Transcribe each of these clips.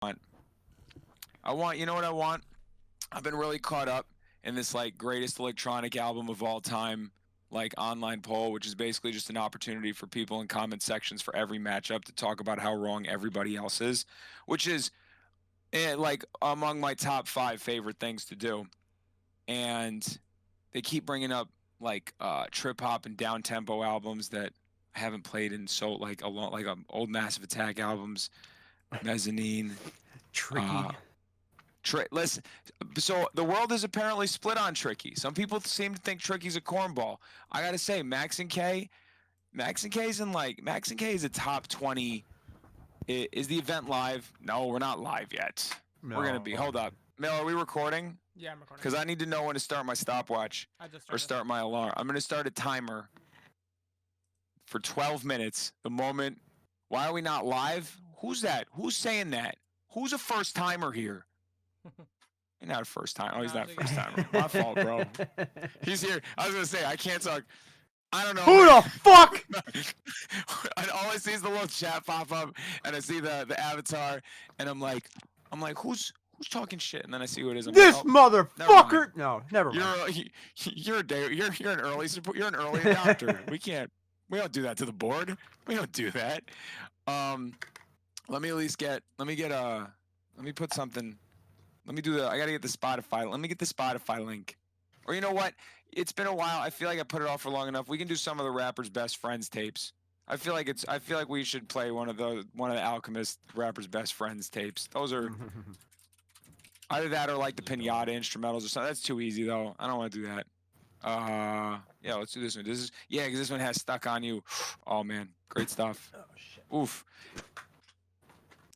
You know what I want? I've been really caught up in this like greatest electronic album of all time, like online poll, which is basically just an opportunity for people in comment sections for every matchup to talk about how wrong everybody else is, which is like among my top 5 favorite things to do. And they keep bringing up like trip hop and down tempo albums that I haven't played in so like a long, like old Massive Attack albums, Mezzanine. Tricky. Listen, so the world is apparently split on Tricky. Some people seem to think Tricky's a cornball. I gotta say, Max and K is a top 20. Is the event live? No, we're not live yet. No. We're gonna be. Hold up, Mel, are we recording? Yeah, I'm recording. Because I need to know when to start my stopwatch I just or started. start my alarm. I'm gonna start a timer for 12 minutes. The moment. Why are we not live? Who's that? Who's saying that? Who's a first timer here? You're not a first time. Oh, he's not a first timer. My fault, bro. He's here. I was gonna say I can't talk. I don't know. Who the fuck? And all I see is the little chat pop up, and I see the avatar, and I'm like, who's talking shit? And then I see who it is. I'm This like, oh, motherfucker! No, never mind. You're an early you're an early adopter. We don't do that to the board. We don't do that. Let me put something. I gotta get the Spotify. Let me get the Spotify link. Or you know what? It's been a while. I feel like I put it off for long enough. We can do some of the rappers' best friends tapes. I feel like we should play one of the Alchemist rappers' best friends tapes. Those are either that or like the Pinata instrumentals or something. That's too easy though. I don't want to do that. Yeah, let's do this one. Because this one has Stuck on You. Oh man, great stuff. Oh shit. Oof.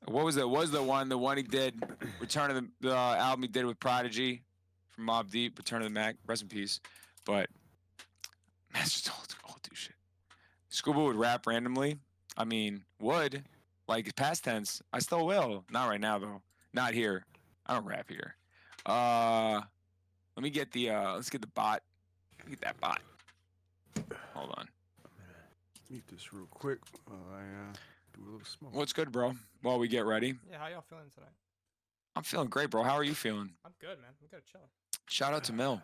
What was it? Was the one he did? Return of the album he did with Prodigy from Mobb Deep. Return of the Mac. Rest in peace. But that's just old dude shit. Scuba would rap randomly. I mean, would like past tense. I still will. Not right now though. Not here. I don't rap here. Let me get the let's get the bot. Let me get that bot. Hold on. Mute this real quick while I do a little smoke. What's good, bro? While we get ready. Yeah, how y'all feeling tonight? I'm feeling great, bro. How are you feeling? I'm good, man. I'm good, chilling. Shout out to Mill.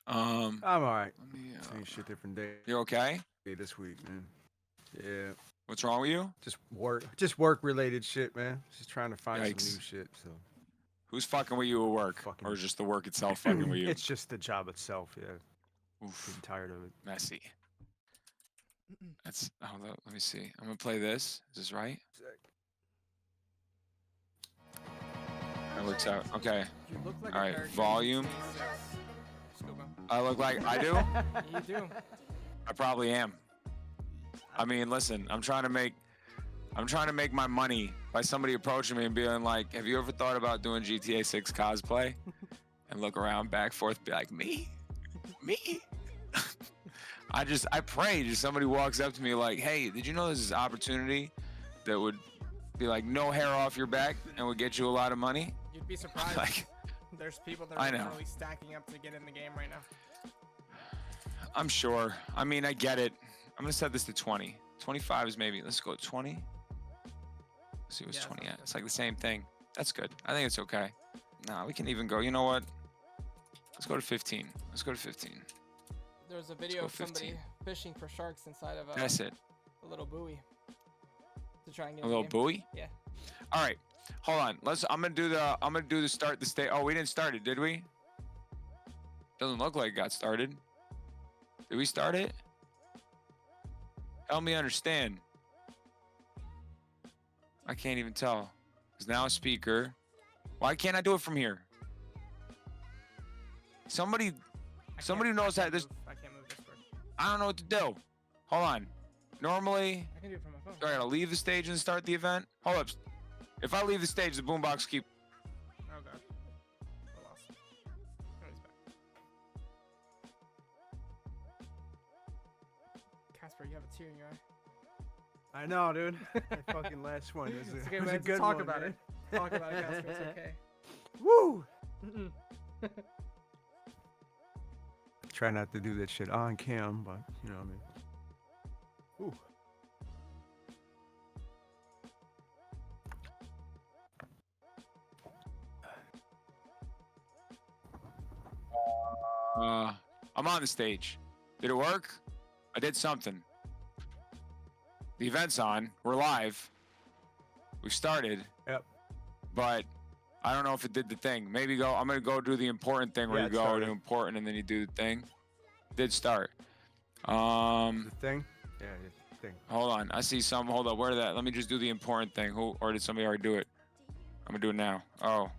I'm alright. Let me, Same shit, different day. you're okay? This week, man. Yeah. What's wrong with you? Just work related shit, man. Just trying to find Yikes. some new shit. So. Who's fucking with you at work? Fucking- Or just the work itself fucking with you? It's just the job itself. Yeah. Oof, Getting tired of it. messy. Hold up, let me see. I'm gonna play this. Is this right? That works out. Okay. You look like All a right, character in volume. GTA 6. Scuba. I look like I do? You do. I probably am. I mean, listen, I'm trying to make my money by somebody approaching me and being like, have you ever thought about doing GTA 6 cosplay? And look around, back, forth, be like, me? I pray just somebody walks up to me like, hey, did you know there's this opportunity that would be like no hair off your back and would get you a lot of money? You'd be surprised. Like, There's people that I are know. literally stacking up to get in the game right now. I'm sure. I mean, I get it. I'm gonna set this to 20. 25 is maybe. Let's go 20. Let's see what's Yeah, 20 sounds at. good. It's like the same thing. That's good. I think it's okay. Nah, we can even go. You know what? Let's go to 15. Let's go to 15. There was a video go of somebody 15. fishing for sharks inside of That's it. a little buoy to try and get A in the little game. buoy. Yeah. All right. Hold on. I'm gonna do the start the state. Oh, we didn't start it, did we? Doesn't look like it got started. Did we start it? Help me understand. I can't even tell. There's now a speaker. Why can't I do it from here? Somebody who knows how this. I can't move Discord. I don't know what to do. Hold on. Normally, I can do it from my phone. do I gotta leave the stage and start the event? Hold up. If I leave the stage, the boombox keep. Oh god. I lost. Oh, he's back. Casper, you have a tear in your eye. I know, dude. That fucking last one was It's a, okay, was a man. good Talk one, about man. it. Talk about it, Casper. It's okay. Woo! Mm-mm. Try not to do that shit on cam, but you know what I mean. Ooh. I'm on the stage. Did it work? I did something. The event's on. We're live. We've started. Yep. But I don't know if it did the thing. Maybe go. I'm gonna go do the important thing where Yeah, you it go started. to important and then you do the thing. Did start. The thing? Yeah, the thing. Hold on. I see some. Hold up. Where that? Let me just do the important thing. Who or did somebody already do it? I'm gonna do it now. Oh,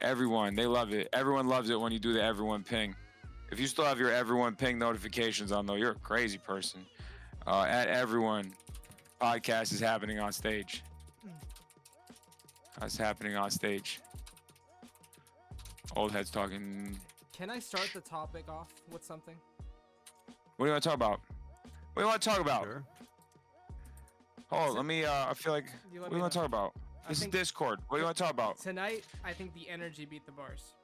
everyone. They love it. Everyone loves it when you do the everyone ping. If you still have your everyone ping notifications on though, you're a crazy person. At everyone, podcast is happening on stage. It's happening on stage. Old heads talking. Can I start the topic off with something? What do you want to talk about? What do you want to talk about? Sure. Oh, let me. I feel like. You What let do me you want to know. talk about? I This is think Discord. What do you want to talk about? Tonight, I think the energy beat the bars.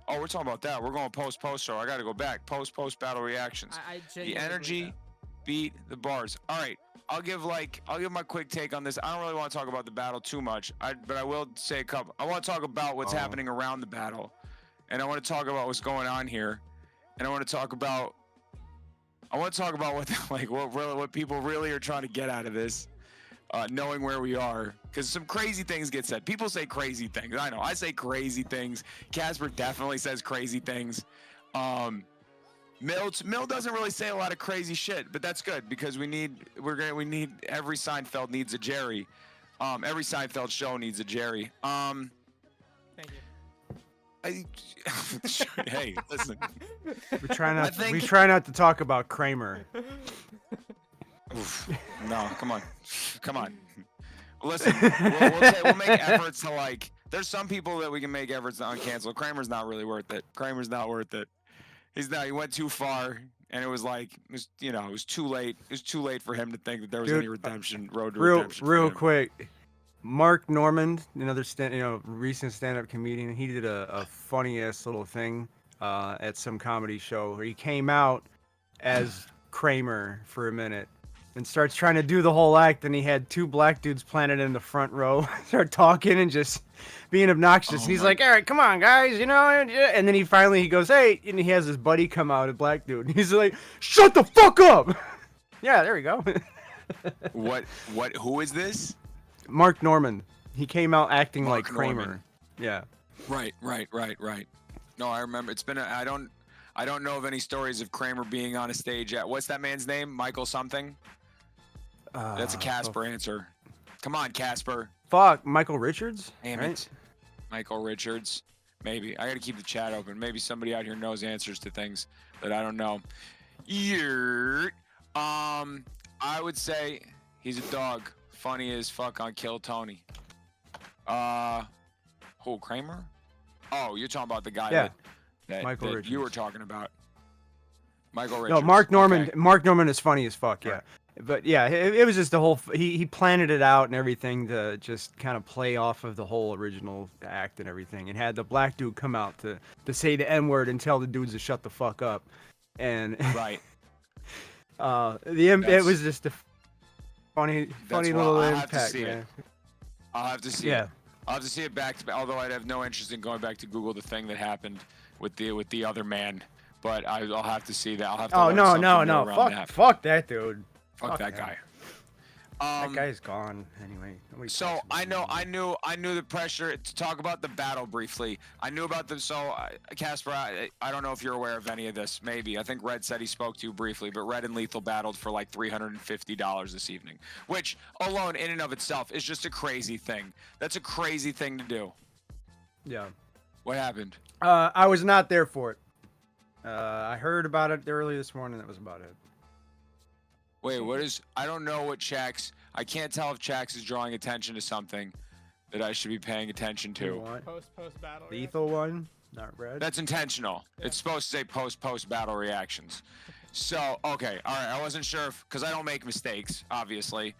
Oh, we're talking about that. We're going post show. I got to go back. Post battle reactions. I The genuinely believe energy that. beat the bars. All right. I'll give my quick take on this. I don't really want to talk about the battle too much. But I will say a couple. I want to talk about what's happening around the battle, and I want to talk about what's going on here, and I want to talk about what what people really are trying to get out of this, knowing where we are, because some crazy things get said. People say crazy things. I know. I say crazy things. Casper definitely says crazy things. Mill doesn't really say a lot of crazy shit, but that's good because we need every Seinfeld needs a Jerry. Every Seinfeld show needs a Jerry. Thank you. Hey, listen. We try not. think- We try not to talk about Kramer. Oof. No, come on. Listen, we'll make efforts to like. There's some people that we can make efforts to uncancel. Kramer's not really worth it. Kramer's not worth it. He went too far, and it was too late. It was too late for him to think that there was Dude, any redemption road to Real, redemption. for real him. quick. Mark Normand, another recent stand-up comedian. He did a funny ass little thing at some comedy show where he came out as Kramer for a minute and starts trying to do the whole act. And he had two black dudes planted in the front row, start talking and just being obnoxious. Oh and he's my- like, "All right, come on, guys, and then he finally goes, "Hey," and he has his buddy come out, a black dude. And he's like, "Shut the fuck up!" Yeah, there we go. What? Who is this? Mark Normand. He came out acting Mark like Kramer. Normand. Yeah. Right. No, I remember. It's been. I don't know of any stories of Kramer being on a stage at. What's that man's name? Michael something. That's a Casper answer. Come on, Casper. Fuck, Michael Richards? Damn right? it. Michael Richards. Maybe. I gotta keep the chat open. Maybe somebody out here knows answers to things that I don't know. I would say he's a dog. Funny as fuck on Kill Tony. Who, Kramer? Oh, you're talking about the guy Yeah. that Michael that you were Richards. talking about. Michael Richards. No, Mark Normand. Okay. Mark Normand is funny as fuck. Yeah. Right. But yeah, it was just the whole. He planned it out and everything to just kind of play off of the whole original act and everything, and had the black dude come out to say the N word and tell the dudes to shut the fuck up, and Right. it That's- was just a funny why little I'll have to impact, see it. man. I'll have to see Yeah. it. I'll have to see it back to back. Although I'd have no interest in going back to Google the thing that happened with the other man. But I'll have to see that. I'll have to. Oh learn no, something no, new no! around Fuck that. that dude. Fuck fuck that that. guy. That guy's gone anyway. Nobody So talks about I him know, anymore. I knew the pressure to talk about the battle briefly. I knew about them. So Casper, I don't know if you're aware of any of this. Maybe I think Red said he spoke to you briefly, but Red and Lethal battled for like $350 this evening, which alone in and of itself is just a crazy thing. That's a crazy thing to do. Yeah. What happened? I was not there for it. I heard about it early this morning. That was about it. Wait, what is? I don't know what Chax. I can't tell if Chax is drawing attention to something that I should be paying attention to. What? Post battle. Lethal one, not red. That's intentional. Yeah. It's supposed to say post battle reactions. So okay, all right. I wasn't sure if because I don't make mistakes, obviously.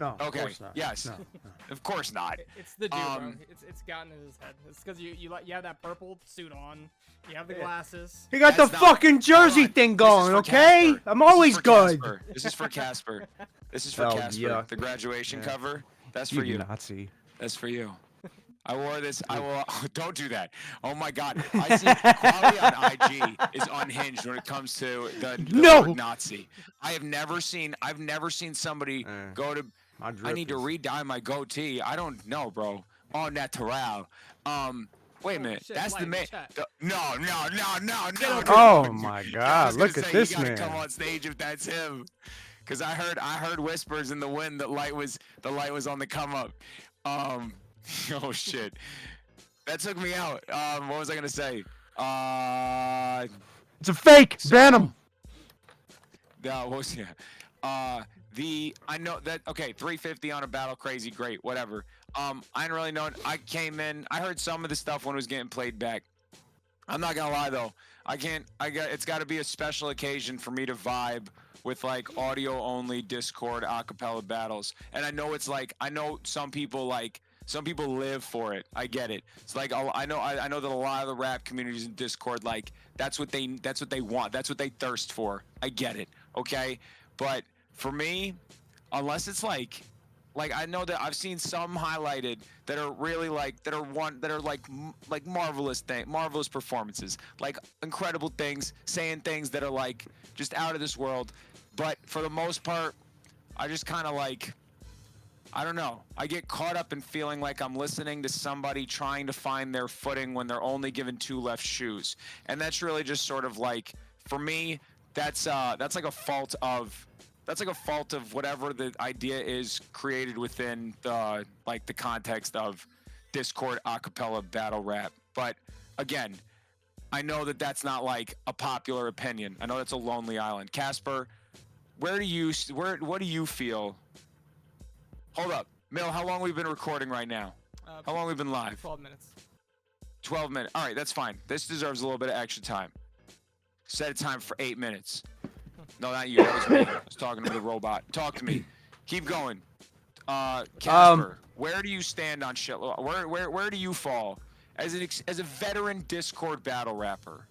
No, of Okay, course not. yes. No, no. Of course not. It's the dude, bro. Um, It's gotten in his head. It's because you have that purple suit on. You have the glasses. You got the That's not- fucking jersey Hold on. thing This is going, for okay? Casper. I'm This is always for good. Casper. This is for Casper. This is for Oh, Casper. yuck. The graduation Yeah. cover. That's You for you. Nazi. That's for you. I wore this. I will. Don't do that. Oh my God. I see quality on IG is unhinged when it comes to the No! word Nazi. I've never seen somebody go to. My I drip need to is- re-dye my goatee. I don't know, bro. Oh, natural. Wait a minute. shit, That's the light in man. chat. No. Oh my I God! was gonna Look at say, this you gotta man. come on stage if that's him. Cause I heard whispers in the wind that the light was on the come up. Oh shit. That took me out. What was I gonna say? It's a fake. So- Ban him. What was I know that 350 on a battle, crazy, great, whatever. I didn't really know. I came in. I heard some of the stuff when it was getting played back. I'm not gonna lie though. It's got to be a special occasion for me to vibe with like audio only Discord acapella battles. And I know I know some people live for it. I get it. It's like I know that a lot of the rap communities in Discord, like that's what they want. That's what they thirst for. I get it. Okay, but for me, unless it's like I know that I've seen some highlighted that are really like marvelous performances, like incredible things, saying things that are like just out of this world. But for the most part, I just kind of like, I don't know. I get caught up in feeling like I'm listening to somebody trying to find their footing when they're only given two left shoes. And that's really just sort of like, for me, that's like a fault of whatever the idea is created within the context of Discord acapella battle rap. But again, I know that that's not like a popular opinion. I know that's a lonely island. Casper, what do you feel? Hold up, Mill. How long we've been recording right now? How long we've been live? 12 minutes. 12 minutes. All right, that's fine. This deserves a little bit of extra time. Set a time for 8 minutes. No, not you. That was me. I was talking to the robot. Talk to me. Keep going. Casper, where do you stand on shit? Where do you fall as a veteran Discord battle rapper?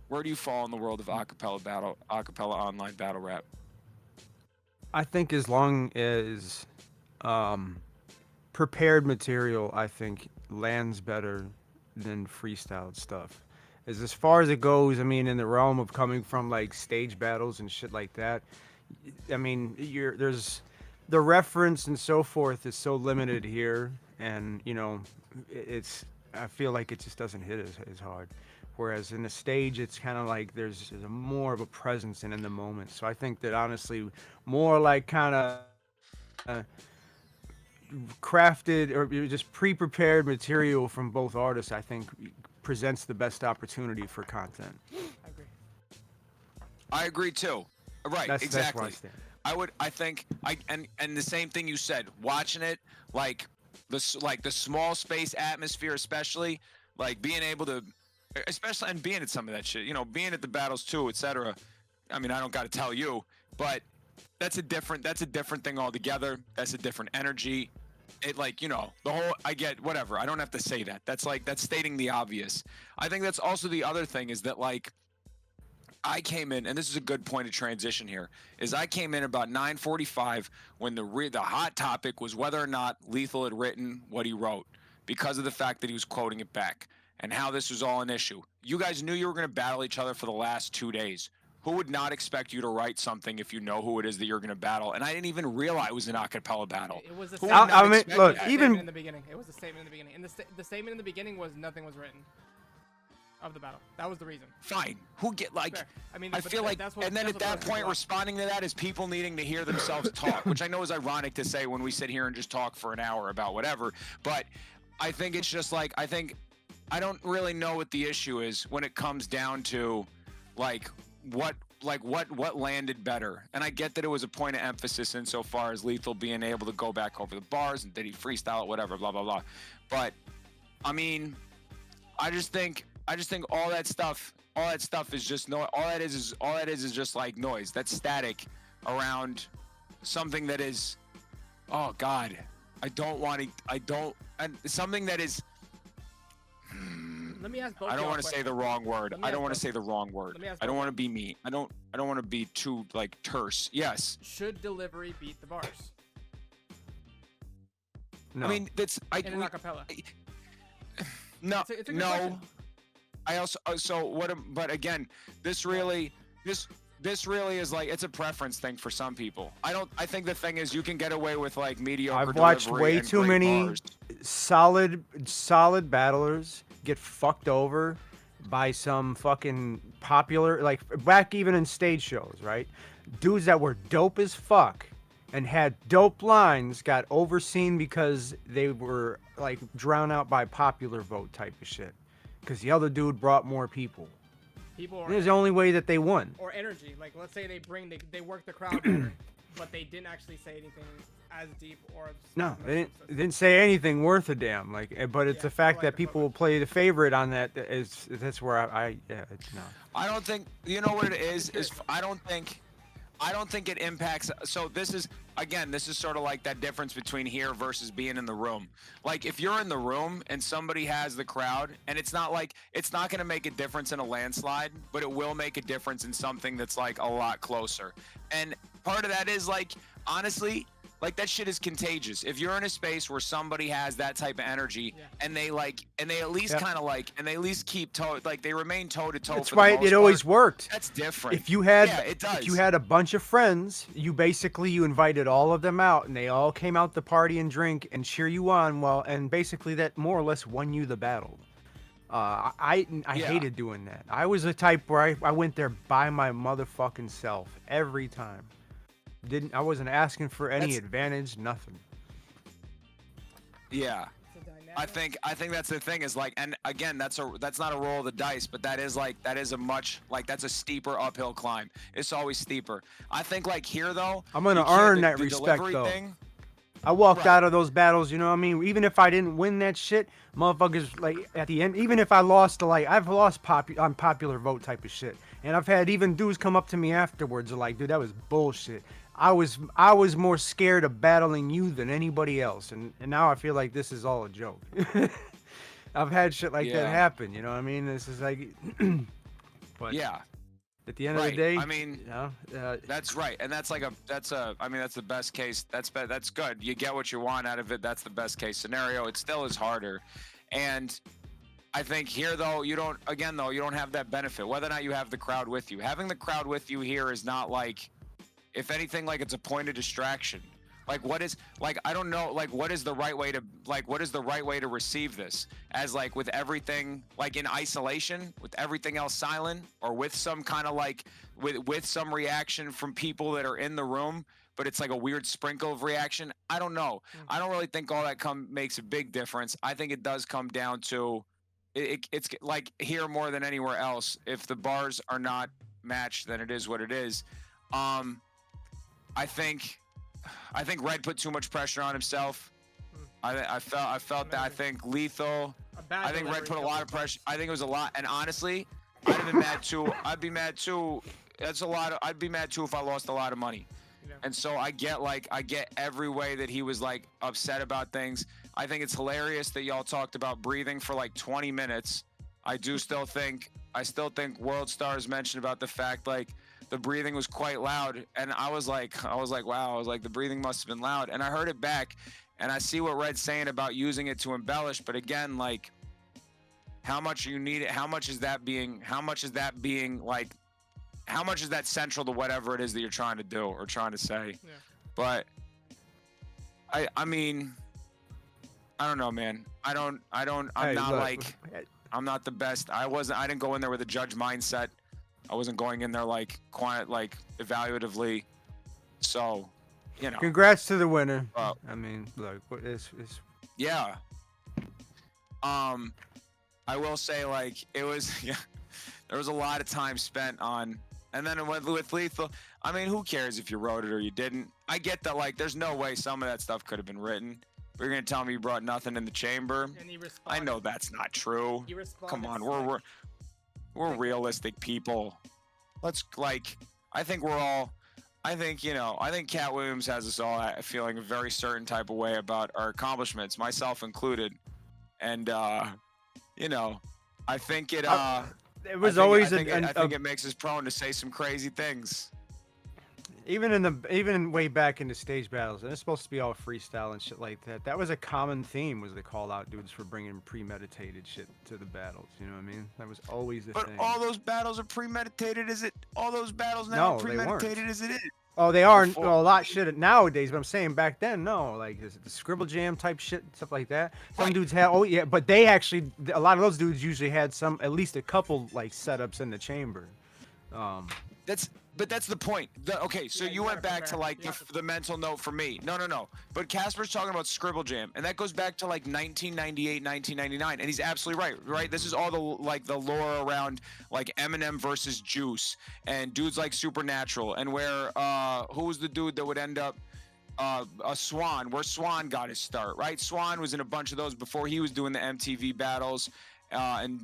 Where do you fall in the world of acapella online battle rap? I think as long as prepared material, I think lands better than freestyled stuff. As far as it goes, I mean, in the realm of coming from like stage battles and shit like that, I mean, there's the reference and so forth is so limited here, and you know, I feel like it just doesn't hit as hard. Whereas in the stage, it's kind of like there's more of a presence in the moment. So I think that honestly, more like kind of crafted or just pre-prepared material from both artists, I think presents the best opportunity for content. I agree. I agree too. Right, That's exactly. where I stand. I think and the same thing you said, watching it, like the small space atmosphere, especially like being able to, especially and being at some of that shit, you know, being at the battles too, etc. I mean, I don't got to tell you, but that's a different thing altogether. That's a different energy. It like, you know, the whole, I get whatever. I don't have to say that. That's stating the obvious. I think that's also the other thing is that like I came in, and this is a good point of transition here, is I came in about 9:45 when the hot topic was whether or not Lethal had written what he wrote because of the fact that he was quoting it back and how this was all an issue. You guys knew you were going to battle each other for the last 2 days. Who would not expect you to write something if you know who it is that you're going to battle? And I didn't even realize it was an acapella battle. It was the Who same. would not I mean, expect look, that? even- in the beginning, it was the statement in the beginning, and the statement in the beginning was nothing was written of the battle. That was the reason. Fine. Who get like? Fair. I mean, I but feel like, that's what, and then that's at what that the point, rest responding to that is people needing to hear themselves talk, which I know is ironic to say when we sit here and just talk for an hour about whatever. But I think it's just like I don't really know what the issue is when it comes down to what landed better. And I get that it was a point of emphasis insofar as Lethal being able to go back over the bars and did he freestyle it, whatever, blah blah blah. But I mean, I just think all that stuff is just no. All that is just like noise. That's static around something that is. Oh God, something that is. Let me ask both. I don't want want to say the wrong word. I don't want to say the wrong word. Let me ask I don't both want to be mean. I don't want to be too terse. Yes. Should delivery beat the bars? No. I mean, that's I in an acapella? no It's a good no. question. I also so what? But again, this really is like it's a preference thing for some people. I think the thing is you can get away with like mediocre. I've watched delivery way and too great many bars. solid battlers get fucked over by some fucking popular, like back even in stage shows, right? Dudes that were dope as fuck and had dope lines got overseen because they were like drowned out by popular vote type of shit. Because the other dude brought more people. People And it was the only way that they won. or energy. Like let's say they work the crowd better, but they didn't actually say anything as deep or as No, they substantial. didn't say anything worth a damn. Like, but it's Yeah, the fact like that the people photo. will play the favorite on that. That's where yeah, it's not. I don't think you know what it is. I don't think it impacts. So this is sort of like that difference between here versus being in the room. Like if you're in the room and somebody has the crowd, and it's not going to make a difference in a landslide, but it will make a difference in something that's like a lot closer. And part of that is like honestly. Like that shit is contagious. If you're in a space where somebody has that type of energy, Yeah. and they at least Yep. kind of and they at least keep they remain toe to toe. That's why it always worked. That's different. If you had, yeah, it does. if you had a bunch of friends, you invited all of them out, and they all came out to party and drink and cheer you on. Well, and basically that more or less won you the battle. I Yeah. hated doing that. I was the type where I went there by my motherfucking self every time. I wasn't asking for any That's- advantage, nothing. yeah. It's a dynamic. I think that's the thing is like, and again, that's not a roll of the dice, but that is that's a steeper uphill climb. It's always steeper. I think like here though, I'm gonna you can't- earn the- that the respect, delivery though. thing- I walked Right. out of those battles, you know what I mean? Even if I didn't win that shit, motherfuckers, like, at the end, even if I lost to, like, I've lost on popular vote type of shit. And I've had even dudes come up to me afterwards, like, dude, that was bullshit. I was more scared of battling you than anybody else. And now I feel like this is all a joke. I've had shit like that Yeah. happen, you know what I mean? This is like, but Yeah. at the end of the Right. day, I mean, you know, that's right, and that's the best case. That's good. You get what you want out of it. That's the best case scenario. It still is harder, and I think here though you don't have that benefit. Whether or not you have the crowd with you, having the crowd with you here is not like, if anything, like it's a point of distraction. Like what is like I don't know like what is the right way to receive this, as like with everything like in isolation, with everything else silent, or with some kind of like with some reaction from people that are in the room, but it's like a weird sprinkle of reaction. I don't know. I don't really think all that makes a big difference. I think it does come down to it's like here more than anywhere else. If the bars are not matched, then it is what it is. I think Red put too much pressure on himself. I felt that. I think Lethal. A bad I think Red delivery put a couple lot of times. pressure. I think it was a lot. And honestly, I'd have been mad too. I'd be mad too. That's a lot. I'd be mad too if I lost a lot of money. Yeah. And so I get every way that he was like upset about things. I think it's hilarious that y'all talked about breathing for like 20 minutes. I still think World Stars mentioned about the fact like the breathing was quite loud, and I was like, wow, the breathing must have been loud. And I heard it back, and I see what Red's saying about using it to embellish, but again, like, how much you need it? How much is that being central to whatever it is that you're trying to do or trying to say? Yeah. But I mean, I don't know, man. I'm hey, not look, like, I'm not the best. I didn't go in there with a judge mindset. I wasn't going in there like quiet, like evaluatively. So, you know. congrats to the winner. Oh. I mean, look, it's Yeah. I will say like it was yeah, there was a lot of time spent on, and then with Lethal, I mean, who cares if you wrote it or you didn't? I get that like there's no way some of that stuff could have been written. But you're gonna tell me you brought nothing in the chamber? And he I responded. know that's not true. He responded. Come on, slick. we're realistic people. Let's like, I think Cat Williams has us all feeling a very certain type of way about our accomplishments, myself included. And you know, I think it it was always I think it makes us prone to say some crazy things. even way back in the stage battles, and it's supposed to be all freestyle and shit like that. That was a common theme, was to call out dudes for bringing premeditated shit to the battles. You know what I mean? That was always the But thing. all those battles are premeditated. Is it? All those battles now No, are they weren't. premeditated as it is. Oh, they are Before- well, a lot shit nowadays, but I'm saying back then, no, like the Scribble Jam type shit, stuff like that. Some Right. dudes had, oh yeah, but they actually, a lot of those dudes usually had at least a couple like setups in the chamber. But that's the point. Okay, so Yeah, you you went gotta back to compare. like You have to- the mental note for me. No. But Casper's talking about Scribble Jam, and that goes back to like 1998, 1999, and he's absolutely right. Right? This is all the lore around like Eminem versus Juice and dudes like Supernatural, and where who was the dude that would end up a Swan, where Swan got his start, right? Swan was in a bunch of those before he was doing the MTV battles, and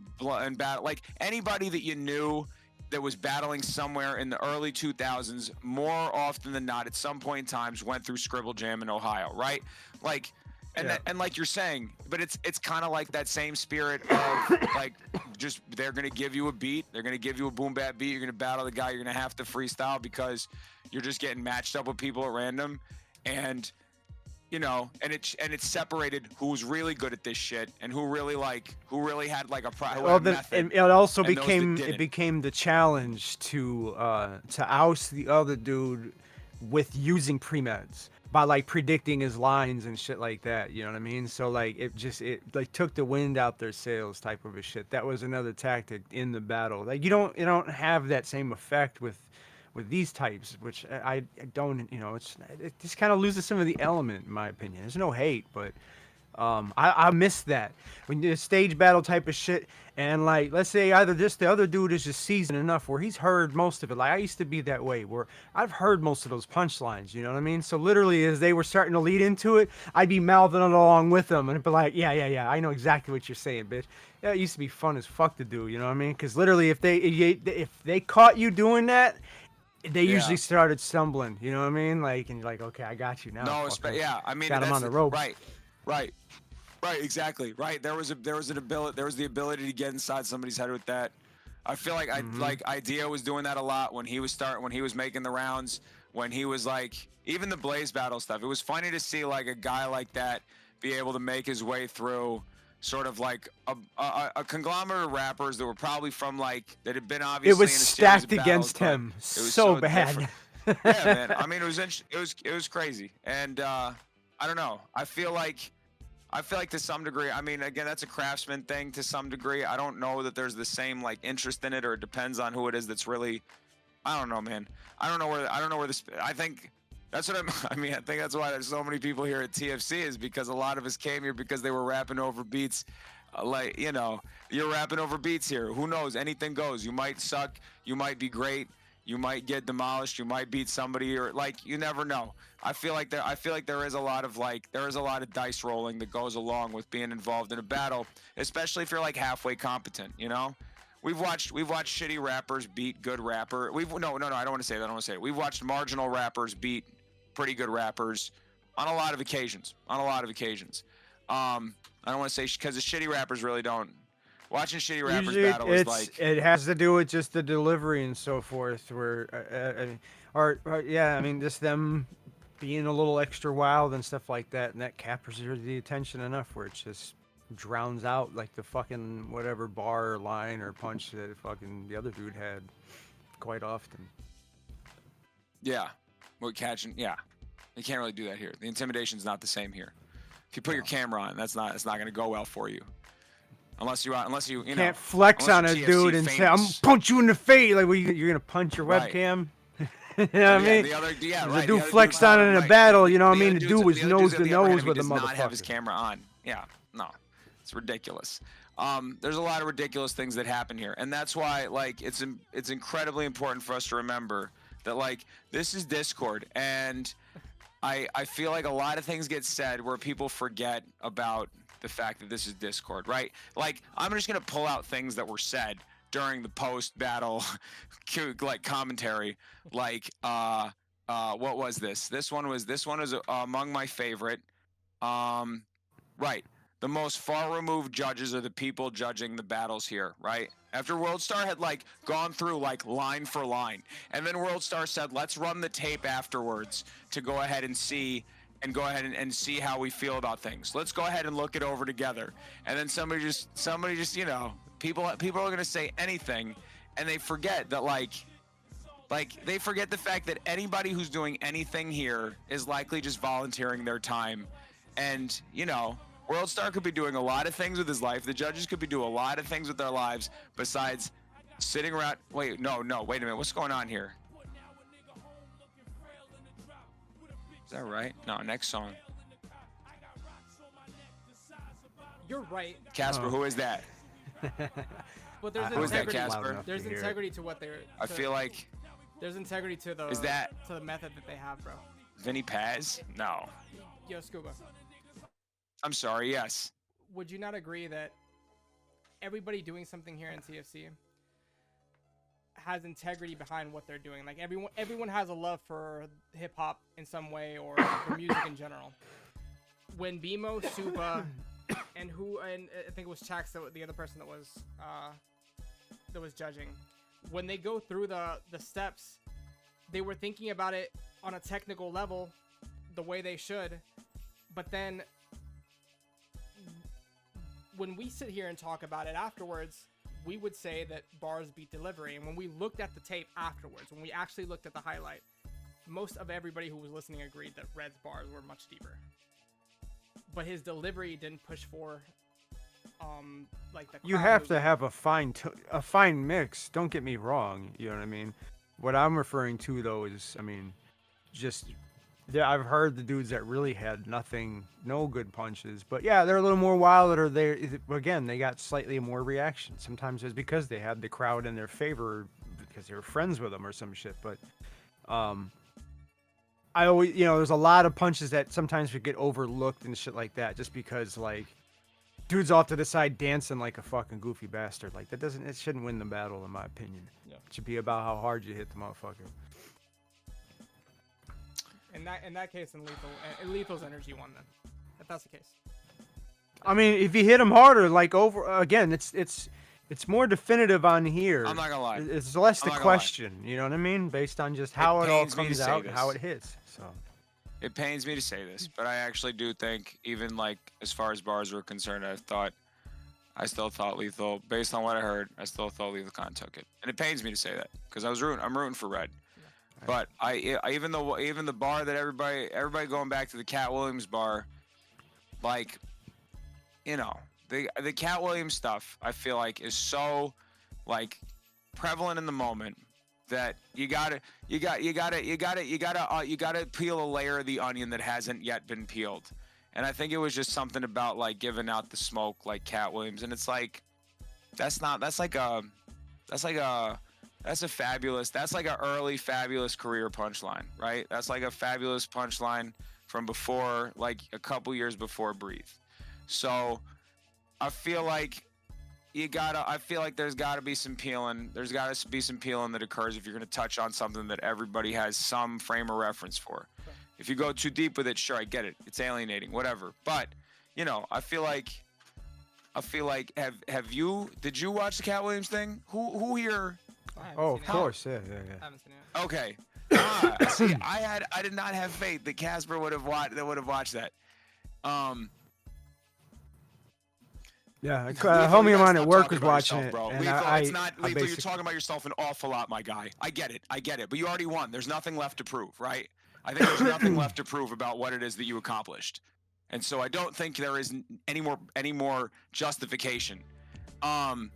battle, like anybody that you knew that was battling somewhere in the early 2000s, more often than not, at some point in times, went through Scribble Jam in Ohio, right? Like, and Yeah. and like you're saying, but it's kind of like that same spirit of like, just they're gonna give you a beat, they're gonna give you a boom bap beat, you're gonna battle the guy, you're gonna have to freestyle because you're just getting matched up with people at random, and you know, and it's separated who's really good at this shit and who really had like a Well, then method. it also and those that became didn't. the challenge to oust the other dude with using pre-meds by like predicting his lines and shit like that. You know what I mean? So like it like took the wind out their sails type of a shit. That was another tactic in the battle. Like you don't have that same effect with these types, which I don't, you know, it just kind of loses some of the element in my opinion. There's no hate, but I miss that when you stage battle type of shit, and like let's say either the other dude is just seasoned enough where he's heard most of it. Like I used to be that way where I've heard most of those punchlines, you know what I mean? So literally as they were starting to lead into it, I'd be mouthing it along with them and it'd be like, yeah, I know exactly what you're saying, bitch. Yeah, it used to be fun as fuck to do, you know what I mean? Because literally if they caught you doing that, they Yeah. usually started stumbling, you know what I mean? Like, and you're like, okay, I got you now. No, fucker. yeah. I mean, Got him that's on the ropes. Right. Exactly. Right. There was the ability to get inside somebody's head with that. I feel like Idea was doing that a lot when he was making the rounds, when he was like even the Blaze battle stuff. It was funny to see like a guy like that be able to make his way through sort of like a conglomerate of rappers that were probably from like that had been obviously It was in a series stacked of battles, against but him it was so bad. different. Yeah, man. I mean, it was crazy, and I don't know. I feel like to some degree. I mean, again, that's a craftsman thing to some degree. I don't know that there's the same like interest in it, or it depends on who it is that's really. I don't know, man. I don't know where this. I think that's what I mean, I think that's why there's so many people here at TFC is because a lot of us came here because they were rapping over beats. Like, you know, you're rapping over beats here. Who knows? Anything goes. You might suck. You might be great. You might get demolished. You might beat somebody, or like you never know. I feel like there is a lot of dice rolling that goes along with being involved in a battle, especially if you're like halfway competent. You know, we've watched shitty rappers beat good rapper. No, I don't want to say that. I don't want to say it. We've watched marginal rappers beat pretty good rappers on a lot of occasions. I don't want to say because the shitty rappers really don't. Watching shitty rappers Usually battle is like it has to do with just the delivery and so forth. Where, or yeah, I mean, just them being a little extra wild and stuff like that, and that captures the attention enough where it just drowns out like the fucking whatever bar or line or punch that fucking the other dude had quite often. yeah, we're catching. Yeah, you can't really do that here. The intimidation's not the same here. If you put your camera on, it's not going to go well for you. Unless you know, Can't flex unless on a you're TFC dude and say, "I'm famous. punch you in the face." Like, you're gonna punch your Right. webcam? You know what I mean? The other, yeah, The right. dude other flexed dude's on it in a right. battle, you know what I The mean? other The dude's- dude was the other nose dude's to at the upper hand nose of it with the does not have his motherfucker. camera on. Yeah, no, it's ridiculous. There's a lot of ridiculous things that happen here, and that's why, like, it's incredibly important for us to remember that, like, this is Discord, and I feel like a lot of things get said where people forget about the fact that this is Discord, right? Like, I'm just gonna pull out things that were said during the post-battle, like commentary, like what was this? This one was among my favorite. Right. The most far removed judges are the people judging the battles here, right? After World Star had like gone through like line for line, and then World Star said, "Let's run the tape afterwards to go ahead and see." And go ahead and see how we feel about things. Let's go ahead and look it over together. And then somebody just, you know, people are gonna say anything, and they forget that like they forget the fact that anybody who's doing anything here is likely just volunteering their time. And you know, World Star could be doing a lot of things with his life. The judges could be doing a lot of things with their lives besides sitting around. Wait a minute. What's going on here? Is that right? No, next song. You're right, Casper, Oh. who is that? but there's Who is that, integrity. Casper? enough There's to hear it. integrity to what they're. I feel like there's integrity to the. Is that- to the method that they have, bro? Vinny Paz? No. Yo, Scuba, I'm sorry, yes. would you not agree that everybody doing something here in TFC has integrity behind what they're doing? Like everyone has a love for hip hop in some way or for music in general. When BMO, Suba, and I think it was Chax, the other person that was judging, when they go through the steps, they were thinking about it on a technical level the way they should, but then when we sit here and talk about it afterwards, we would say that bars beat delivery. And when we looked at the tape afterwards, when we actually looked at the highlight, most of everybody who was listening agreed that Red's bars were much deeper. But his delivery didn't push for, like the. You have to have a fine mix. Don't get me wrong. You know what I mean? What I'm referring to though is, I mean, just I've heard the dudes that really had no good punches, but yeah, they're a little more wild, or again, they got slightly more reaction. Sometimes it's because they had the crowd in their favor because they were friends with them or some shit. But I always, there's a lot of punches that sometimes would get overlooked and shit like that, just because like dude's off to the side dancing like a fucking goofy bastard. Like it shouldn't win the battle in my opinion. Yeah. It should be about how hard you hit the motherfucker. In that case, then Lethal's energy won then. If that's the case. I mean, if you hit him harder, like again, it's more definitive on here. I'm not gonna lie. It's less the I'm not gonna lie. question, you know what I mean, based on just how it all pains me to comes say out, and how this. it hits. So It pains me to say this, but I actually do think, even like as far as bars were concerned, I still thought Lethal, based on what I heard, I still thought Lethal Khan took it, and it pains me to say that because I'm rooting for Red. But I even the bar that everybody going back to the Cat Williams bar, like, you know, the Cat Williams stuff I feel like is so like prevalent in the moment that you gotta peel a layer of the onion that hasn't yet been peeled. And I think it was just something about like giving out the smoke like Cat Williams, and it's like that's like an early fabulous career punchline, right? That's like a fabulous punchline from before, like a couple years before Breathe. So I feel like there's gotta be some peeling. There's gotta be some peeling that occurs if you're gonna touch on something that everybody has some frame of reference for. Okay. If you go too deep with it, sure, I get it. It's alienating, whatever. But, you know, I feel like did you watch the Cat Williams thing? Who here? I haven't oh, seen of it. course, yeah. I haven't seen it. Okay. See, I did not have faith that Casper would have watched that. Yeah, Lethal, a homie you of gotta mine at stop work talking was about watching yourself, it, bro. and Lethal, I it's not I Lethal. You're basically, talking about yourself an awful lot, my guy. I get it, but you already won. There's nothing left to prove, right? I think there's nothing left to prove about what it is that you accomplished, and so I don't think there is any more justification. And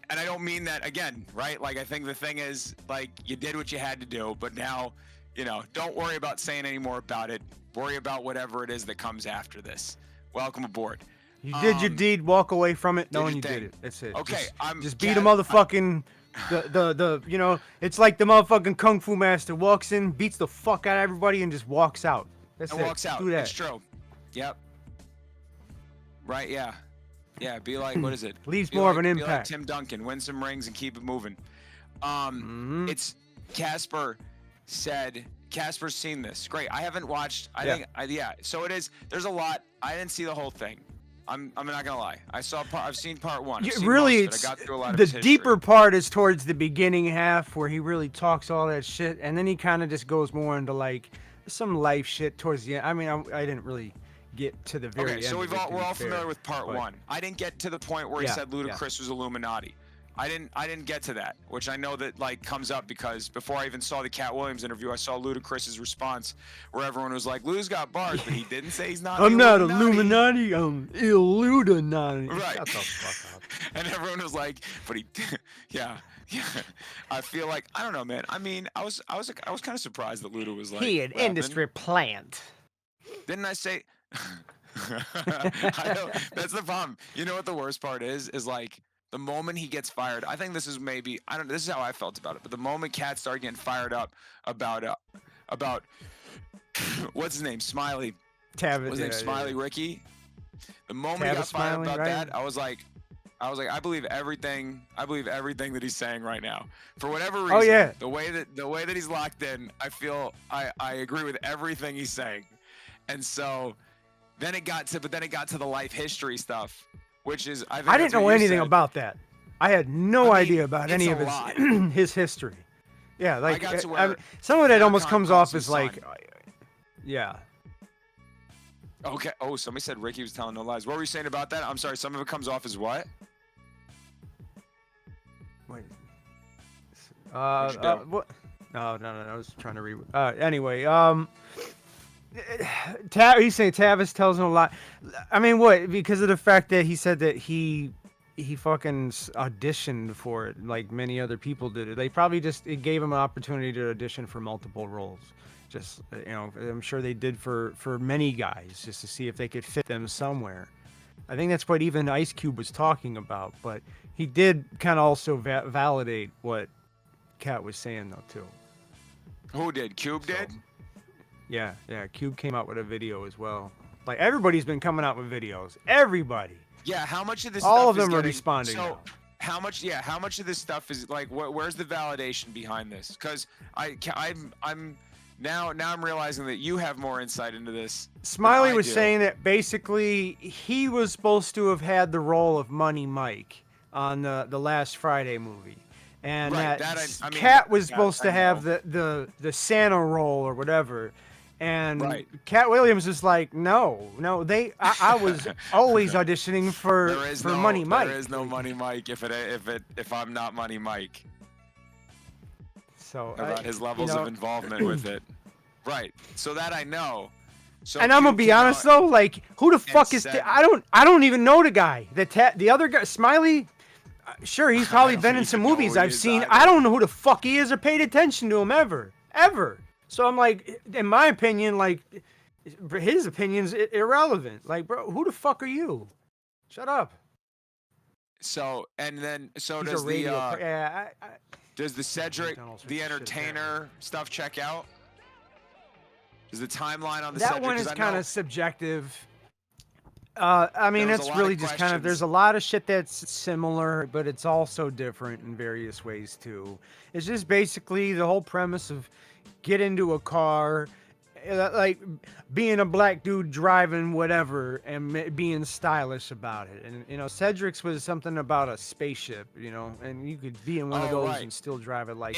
I don't mean that again, right? Like I think the thing is, like, you did what you had to do, but now, you know, don't worry about saying any more about it. Worry about whatever it is that comes after this. Welcome aboard. you did your deed, walk away from it, knowing your you thing. did it. That's it. Okay, just beat a motherfucking it's like the motherfucking kung fu master walks in, beats the fuck out of everybody, and just walks out. That's and it. walks out. Do that. It's true. Yep. Right. Yeah. Yeah. Be like, what is it? Leaves Be more of like- an be like impact. Tim Duncan, win some rings and keep it moving. Mhm. It's Casper's seen this. Great. I haven't watched. Yeah. So it is. There's a lot. I didn't see the whole thing. I'm not gonna lie. I've seen part one. I've Yeah, seen really, most of it. I got through a lot of the his history. deeper part is towards the beginning half where he really talks all that shit, and then he kind of just goes more into like some life shit towards the end. I mean, I didn't really get to the very Okay, end. so of it, to we're be all fair, familiar with part but- one. I didn't get to the point where he Yeah, said Ludacris was Illuminati. I didn't get to that, which I know that like comes up because before I even saw the Cat Williams interview, I saw Ludacris's response where everyone was like, "Lou's got bars," but he didn't say he's not. I'm not Illuminati. Illuminati. I'm Illuminati. Right. Shut the fuck up. And everyone was like, "But he, yeah." I feel like I don't know, man. I mean, I was kind of surprised that Luda was like He an rapping. industry plant. Didn't I say? I know, that's the problem. You know what the worst part is? Is like the moment he gets fired. I think this is maybe I don't know. This is how I felt about it. But the moment Cat started getting fired up about what's his name, Smiley. Tavis. What's his name, Smiley Ricky. The moment he Tavis got fired Smiley, about right? that, I was like, I believe everything. I believe everything that he's saying right now. For whatever reason, Oh, yeah. the way that he's locked in, I feel I agree with everything he's saying. And so then it got to the life history stuff, which is I think I that's didn't know what you anything said. about that. I had no I mean, idea about any it's of a lot. his history. Yeah, like got to I where mean, some of that almost Farrakhan comes calls off his as like, son. yeah. Okay. Oh, somebody said Ricky was telling no lies. What were you saying about that? I'm sorry. Some of it comes off as what? Wait. What'd you do? What? No. I was trying to read. Anyway, he's saying Tavis tells him a lot. I mean, what? Because of the fact that he said that he fucking auditioned for it, like many other people did. They probably just it gave him an opportunity to audition for multiple roles. Just I'm sure they did for many guys just to see if they could fit them somewhere. I think that's what even Ice Cube was talking about, but he did kind of also validate what Cat was saying though too. Who did? Cube did? So, yeah. Cube came out with a video as well. Like everybody's been coming out with videos. Everybody. Yeah. How much of this? All stuff of them is are getting, responding So, now. how much? Yeah. How much of this stuff is like? Where's the validation behind this? Because I'm now I'm realizing that you have more insight into this. Smiley I was do. saying that basically he was supposed to have had the role of Money Mike on the last Friday movie. And Right, that I mean, Cat was that supposed I to have know. the Santa role or whatever. And Right. Cat Williams was like, no, I was always auditioning for Money Mike. There is no Money Mike if I'm not Money Mike. So About his levels of involvement with it. Right. So that I know. So and I'm gonna Cube be came honest out- though, like who the fuck is said- I don't even know the guy. The other guy, Smiley. Sure, he's probably don't been in even some know movies who he I've is seen. either. I don't know who the fuck he is or paid attention to him ever. So I'm like, in my opinion, like his opinion's irrelevant. Like, bro, who the fuck are you? Shut up. So and then so He's does a the radio. Yeah, does the Cedric done all sorts the of shit Entertainer stuff check out? Does the timeline on the that Cedric? one 'cause is I kind know- of subjective. I mean, There was a it's lot really of just kind of. There's a questions. lot of shit that's similar, but it's also different in various ways too. It's just basically the whole premise of get into a car, like being a black dude driving whatever and being stylish about it. And Cedric's was something about a spaceship, and you could be in one of Oh, those right. and still drive it like,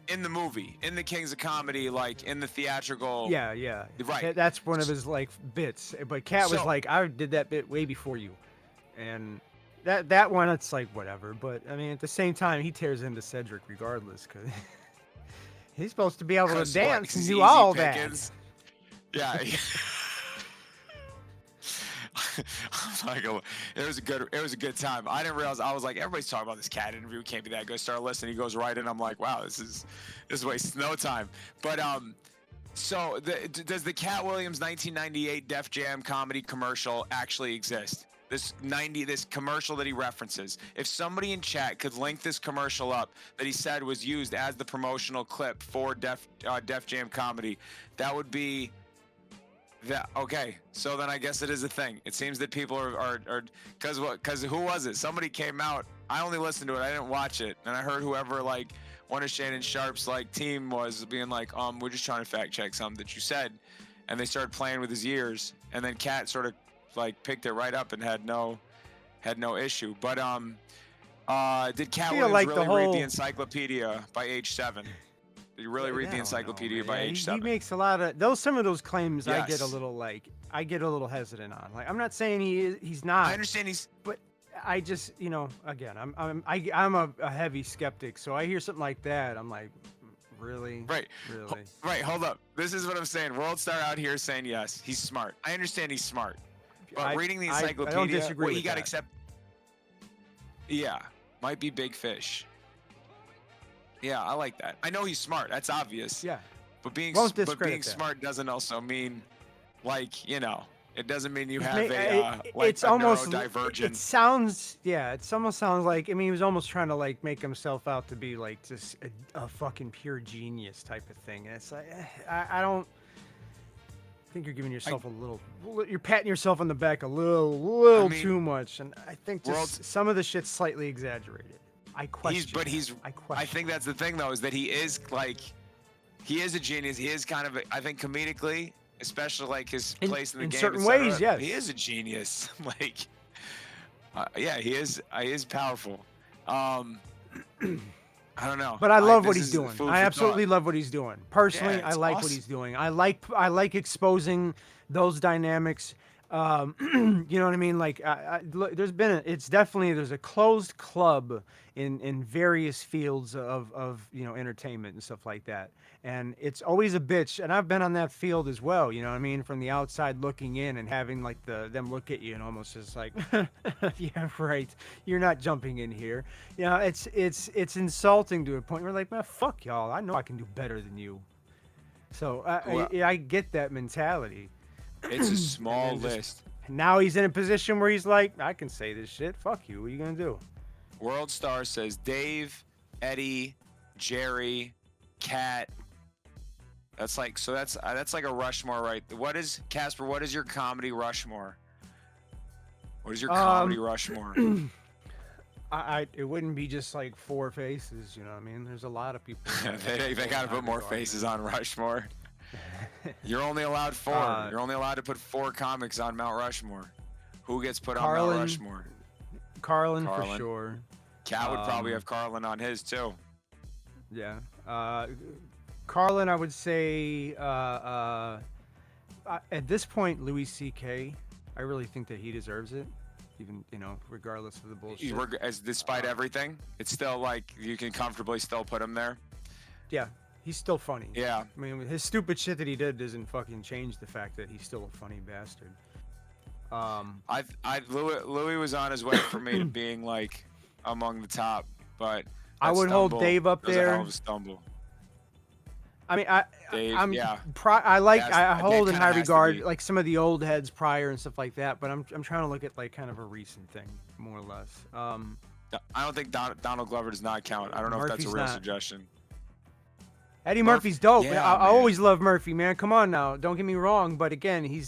In the movie, in the Kings of Comedy, like in the theatrical. Yeah. Right. That's one of his like bits. But Cat was So- like, I did that bit way before you, and that one, it's like whatever. But I mean, at the same time, he tears into Cedric regardless because he's supposed to be able to 'Cause what, dance 'cause and he's do easy all pickings? that. Yeah. Like, it was a good time. I didn't realize. I was like, everybody's talking about this Cat interview. It can't be that good. Start listening. He goes right in. I'm like, wow, this wastes no time. But so does the Cat Williams 1998 Def Jam comedy commercial actually exist? This commercial that he references. If somebody in chat could link this commercial up that he said was used as the promotional clip for Def Jam comedy, that would be. Okay, so then I guess it is a thing. It seems that people are because who was it? Somebody came out. I only listened to it. I didn't watch it, and I heard whoever like one of Shannon Sharp's like team was being like, we're just trying to fact check something that you said, and they started playing with his ears, and then Cat sort of like picked it right up and had no issue. But did Cat feel Williams like the really read whole- the encyclopedia by age 7? Did you really read I the don't know, encyclopedia man. by Yeah, age he 7? makes a lot of some of those claims. I get a Yes. little like I get a little hesitant on. Like I'm not saying he's not. I understand he's But I just, again, I'm a heavy skeptic. So I hear something like that, I'm like, really, right. really. Right, hold up. This is what I'm saying. World Star out here saying yes, he's smart. I understand he's smart. But reading the I encyclopedia, don't disagree well, with you gotta that. accept. Yeah, might be big fish. Yeah, I like that. I know he's smart. That's obvious. Yeah, But being Won't but discredit being that. smart doesn't also mean, like, it doesn't mean you He's have ma- like it's a almost neurodivergent. It sounds, yeah, it almost sounds like. I mean, he was almost trying to like make himself out to be like just a fucking pure genius type of thing. And it's like, I don't. I think you're giving yourself a little. You're patting yourself on the back a little mean, too much, and I think just World- some of the shit's slightly exaggerated. I question. I question. I think that's the thing though, is that he is a genius. He is kind of I think comedically, especially like his place in the in game. certain et cetera, ways, yes. He is a genius. Like, yeah, he is. He is powerful. I don't know. But I love this what he's is doing. food I for absolutely thought. love what he's doing. Personally, Yeah, I it's like what awesome. he's doing. I like exposing those dynamics. You know what I mean? Like, look, there's a closed club in various fields of entertainment and stuff like that, and it's always a bitch. And I've been on that field as well. You know what I mean? From the outside looking in and having like them look at you and almost just like, yeah, right. You're not jumping in here. You know, it's insulting to a point where like, man, fuck y'all. I know I can do better than you. So Well- I get that mentality. It's a small then just- list. Now he's in a position where he's like, I can say this shit. Fuck you. What are you gonna do? World Star says Dave, Eddie, Jerry, Cat. That's like that's like a Rushmore, right? What is Casper? What is your comedy Rushmore? What is your comedy Rushmore? It wouldn't be just like 4 faces. You know what I mean? There's a lot of people. they got to put more faces on Rushmore. You're only allowed 4. You're only allowed to put 4 comics on Mount Rushmore. Who gets put on Mount Carlin. Rushmore? Carlin for Carlin. sure. Cat would probably have Carlin on his too. Yeah. Carlin, I would say at this point, Louis C.K. I really think that he deserves it, even regardless of the bullshit. Despite everything, it's still like you can comfortably still put him there. Yeah, he's still funny. Yeah. I mean, his stupid shit that he did doesn't fucking change the fact that he's still a funny bastard. Louis was on his way for me to being like among the top, but I would hold Dave up was a hell there. of a stumble. I mean, Dave, I'm yeah. I Dave hold in kinda high has to regard be. like some of the old heads prior and stuff like that, but I'm trying to look at like kind of a recent thing more or less. I don't think Donald Glover does not count. I don't know if that's a Murphy's real not. suggestion. Eddie Murphy's dope. yeah, I man. always love Murphy, man. Come on now, don't get me wrong, but again, he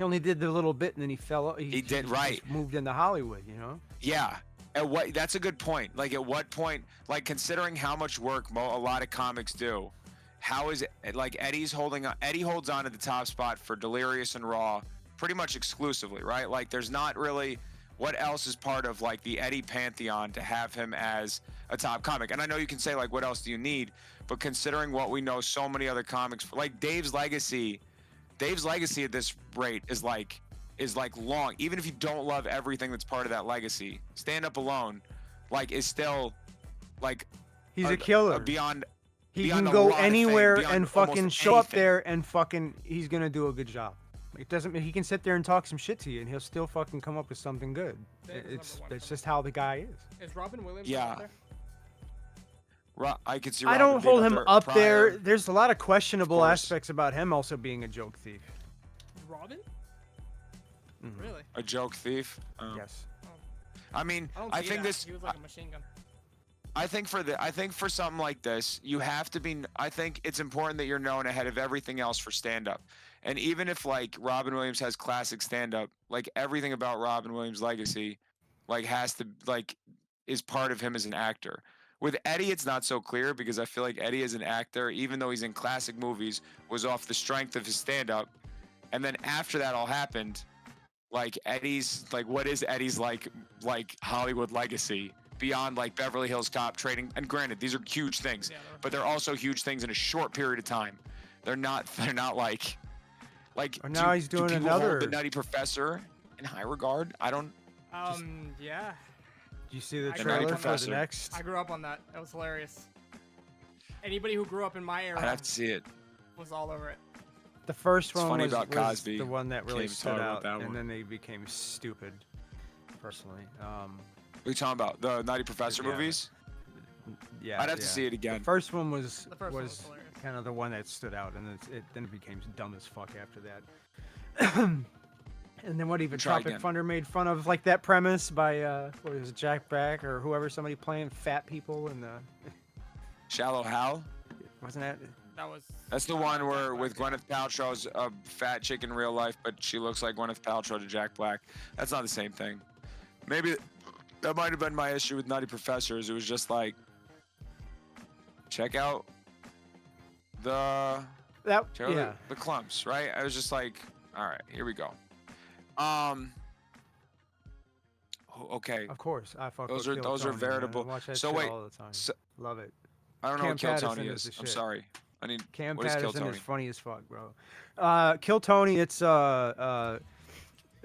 only did the little bit and then he fell. He did, just right. Moved into Hollywood, you know. Yeah. That's a good point. Like at what point, like considering how much work a lot of comics do, how is it like Eddie holds on to the top spot for Delirious and Raw pretty much exclusively, right? Like there's not really what else is part of like the Eddie pantheon to have him as a top comic. And I know you can say like what else do you need, but considering what we know so many other comics for, like Dave's legacy at this rate is like long. Even if you don't love everything that's part of that legacy, Stand Up Alone like is still like He's a killer. beyond He beyond can a go lot of fame, anywhere beyond and almost fucking show up anything. there and fucking he's gonna do a good job. It doesn't. He can sit there and talk some shit to you and he'll still fucking come up with something good. Dave is It's number one. just how the guy is. Is Robin Williams Yeah. up there? I could see. I Robin don't being hold him there up prior. there. There's a lot of questionable course. aspects about him also being a joke thief. Robin? Mhm. Really? A joke thief. Yes. I mean, I don't I see think that. this. He was like a machine gun. I think for something like this, you have to be. I think it's important that you're known ahead of everything else for stand-up. And even if like Robin Williams has classic stand-up, like everything about Robin Williams' legacy, like has to like is part of him as an actor. With Eddie, it's not so clear because I feel like Eddie as an actor, even though he's in classic movies, was off the strength of his stand-up. And then after that all happened, like Eddie's, like what is Eddie's like Hollywood legacy beyond like Beverly Hills Cop trading? And granted, these are huge things, Yeah, but they're also huge things in a short period of time. They're not like. Oh, now he's doing do people another- hold the Nutty Professor in high regard? I don't. Yeah. Did you see the I grew up trailer on for the Professor. next? I grew up on that. That was hilarious. Anybody who grew up in my era I'd have to see it. was all over it. The first It's one funny was, about was Cosby. the one that really Can't even stood talk about out, that and one. then they became stupid. Personally, What are you talking about? The Nutty Professor Yeah. movies? yeah, I'd have to yeah. see it The again. first one was The first one was hilarious. kind of the one that stood out, and then it became dumb as fuck after that. And then what even Try Tropic again. Thunder made fun of like that premise by what was it, Jack Black or whoever, somebody playing fat people, and Shallow Hal? wasn't that? That was. That's the one where with Gwyneth Paltrow's a fat chick in real life, but she looks like Gwyneth Paltrow to Jack Black. That's not the same thing. Maybe that might have been my issue with Nutty Professors. It was just like, check out the Yeah. the clumps, right? I was just like, all right, here we go. Okay. Of course, I fuck Those with are- Kill those are Tony, man. I veritable- watch that so shit wait, all the time. so- Love it. I don't know Cam what Kill Patterson Tony is is. the I'm shit. sorry. I need. Cam What is Kill Patterson Tony? is funny as fuck, bro. Kill Tony, it's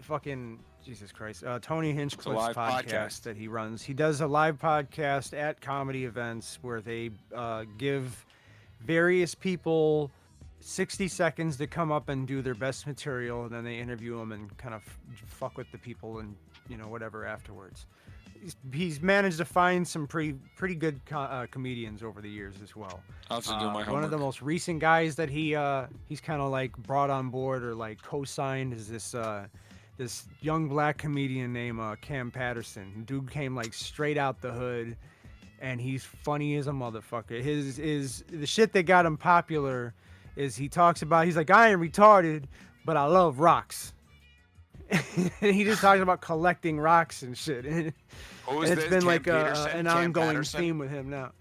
fucking Jesus Christ. Tony Hinchcliffe's live podcast podcast. that he runs. He does a live podcast at comedy events where they give various people 60 seconds to come up and do their best material, and then they interview them and kind of fuck with the people and whatever afterwards. He's managed to find some pretty good comedians over the years as well. I'll have to do my homework. One of the most recent guys that he's kind of like brought on board or like co-signed is this young black comedian named Cam Patterson. Dude came like straight out the hood, and he's funny as a motherfucker. The shit that got him popular is he talks about, he's like, I ain't retarded, but I love rocks. And he just talks about collecting rocks and shit. And Who is it's this? been Cam like Peterson? an Cam ongoing Patterson? theme with him now.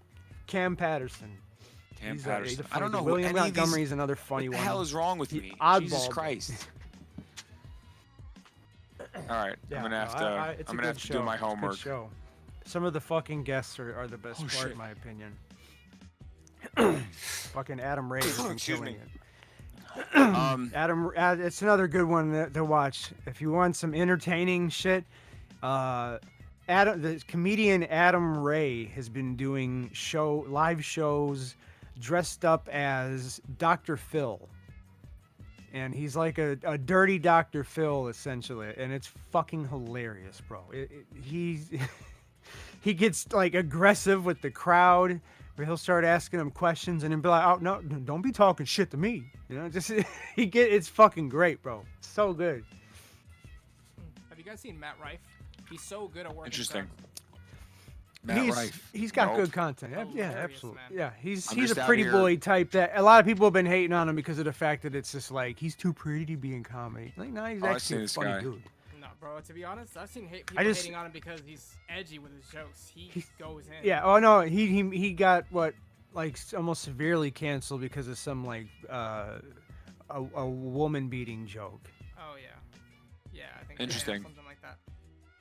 Cam Patterson. Cam He's Patterson. a I don't know funny dude. who William any of these. Montgomery's another funny What the one. hell is wrong with He- me? oddball, Jesus bro. Christ. All right, Yeah, I'm gonna have no, to. it's I'm a gonna good have to do my show. It's a good homework. show. Some of the fucking guests are the best Oh, part, shit. in my opinion. Fucking Adam Ray has been Excuse killing me. it. Um, It's another good one to watch if you want some entertaining shit. The comedian Adam Ray has been doing live shows dressed up as Dr. Phil, and he's like a dirty Dr. Phil essentially, and it's fucking hilarious, bro. He gets like aggressive with the crowd. Where he'll start asking them questions and then be like, "Oh no, don't be talking shit to me." Just it's fucking great, bro. So good. Have you guys seen Matt Rife? He's so good at working. Interesting. crowds. Matt Rife. He's got Nope. good content. Yeah, Hilarious, absolutely. man. Yeah, he's I'm a just out pretty here- boy type. That a lot of people have been hating on him because of the fact that it's just like he's too pretty to be in comedy. Like, no, he's Oh, I've seen actually a this funny guy. dude. No, bro. To be honest, I've seen people just- hating on him because he's edgy with his jokes. He goes in. Yeah. Oh no, he got almost severely canceled because of some like a woman beating joke. Oh yeah. Yeah, I think. Interesting. Yeah, something like that.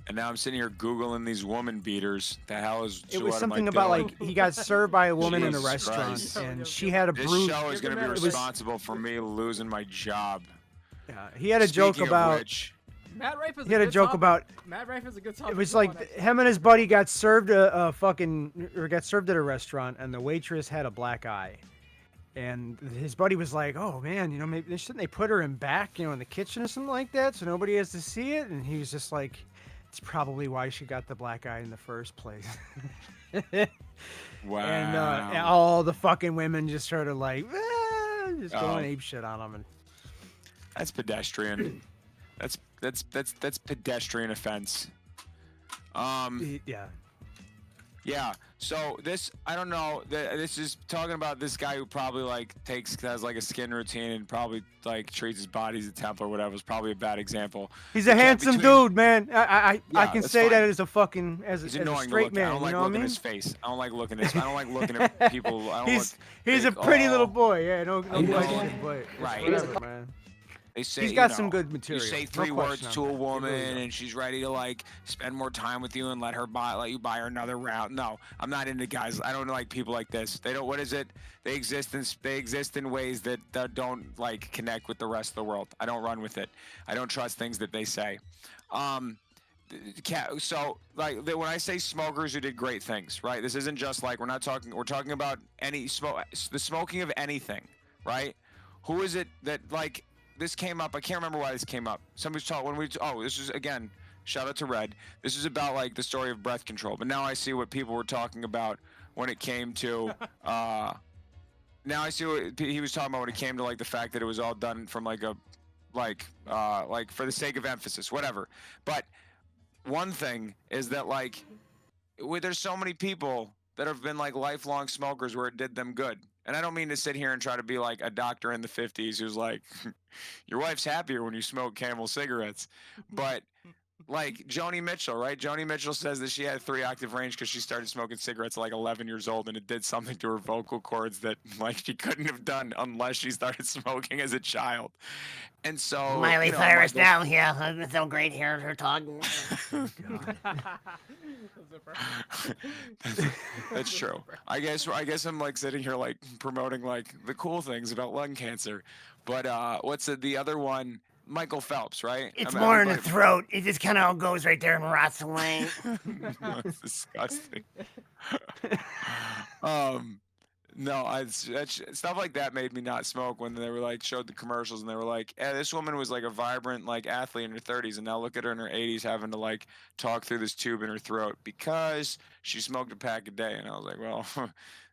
And now I'm sitting here googling these woman beaters. The hell is? It so was what am I something about doing? like he got served by a woman in a Jesus restaurant Christ. and she had a This bruise. show is Give going to the be man a- responsible for me losing my job. Yeah, he had a joke Speaking of about. which, Matt Rife is. He had a good joke topic. about. Matt Rife is a good topic. It was to go like on, actually. him and his buddy got served got served at a restaurant, and the waitress had a black eye, and his buddy was like, "Oh man, maybe shouldn't they put her in back, in the kitchen or something like that, so nobody has to see it?" And he was just like, "It's probably why she got the black eye in the first place." wow. And all the fucking women just started like, just Oh. going ape shit on him. And That's pedestrian. That's pedestrian offense. yeah. Yeah. So this, I don't know. This is talking about this guy who probably has like a skin routine and probably like treats his body as a temple or whatever. Is probably a bad example. He's a The cat handsome between- dude, man. I Yeah, can that's say that fine. as a fucking as He's a annoying to straight look at. man. I don't like you know what I looking mean? at his face. I don't like looking at. I don't like looking at people. I don't He's a think, pretty little oh, boy. Yeah, no Yeah. question, but Right. whatever, man. They say He's you got some know, good you material. say No 3 words question to on a that. He woman really does. and she's ready to like spend more time with you and let you buy her another round. No, I'm not into guys. I don't like people like this. They don't. What is it? They exist in ways that don't like connect with the rest of the world. I don't run with it. I don't trust things that they say. So like when I say smokers who did great things, right? This isn't just like we're talking about the smoking of anything, right? Who is it that like this came up? I can't remember why this came up. Somebody's talking this is again, shout out to Red. This is about like the story of breath control. But now I see what people were talking about when it came to now I see what he was talking about when it came to like the fact that it was all done from like a like for the sake of emphasis, whatever. But one thing is that like there's so many people that have been like lifelong smokers where it did them good. And I don't mean to sit here and try to be like a doctor in the 50s who's like, your wife's happier when you smoke Camel cigarettes. But like Joni Mitchell, right? Joni Mitchell says that she had a 3-octave range because she started smoking cigarettes at like 11 years old, and it did something to her vocal cords that like she couldn't have done unless she started smoking as a child. And so Miley Cyrus now, yeah, it's so great hearing her talking. That's true. I guess I'm like sitting here like promoting like the cool things about lung cancer. But what's the other one? Michael Phelps, right? It's more in the throat. It just kind of goes right there and rots away. That's disgusting. No, stuff like that made me not smoke when they were like showed the commercials and they were like, this woman was like a vibrant like athlete in her 30s and now look at her in her 80s having to like talk through this tube in her throat because she smoked a pack a day. And I was like, well,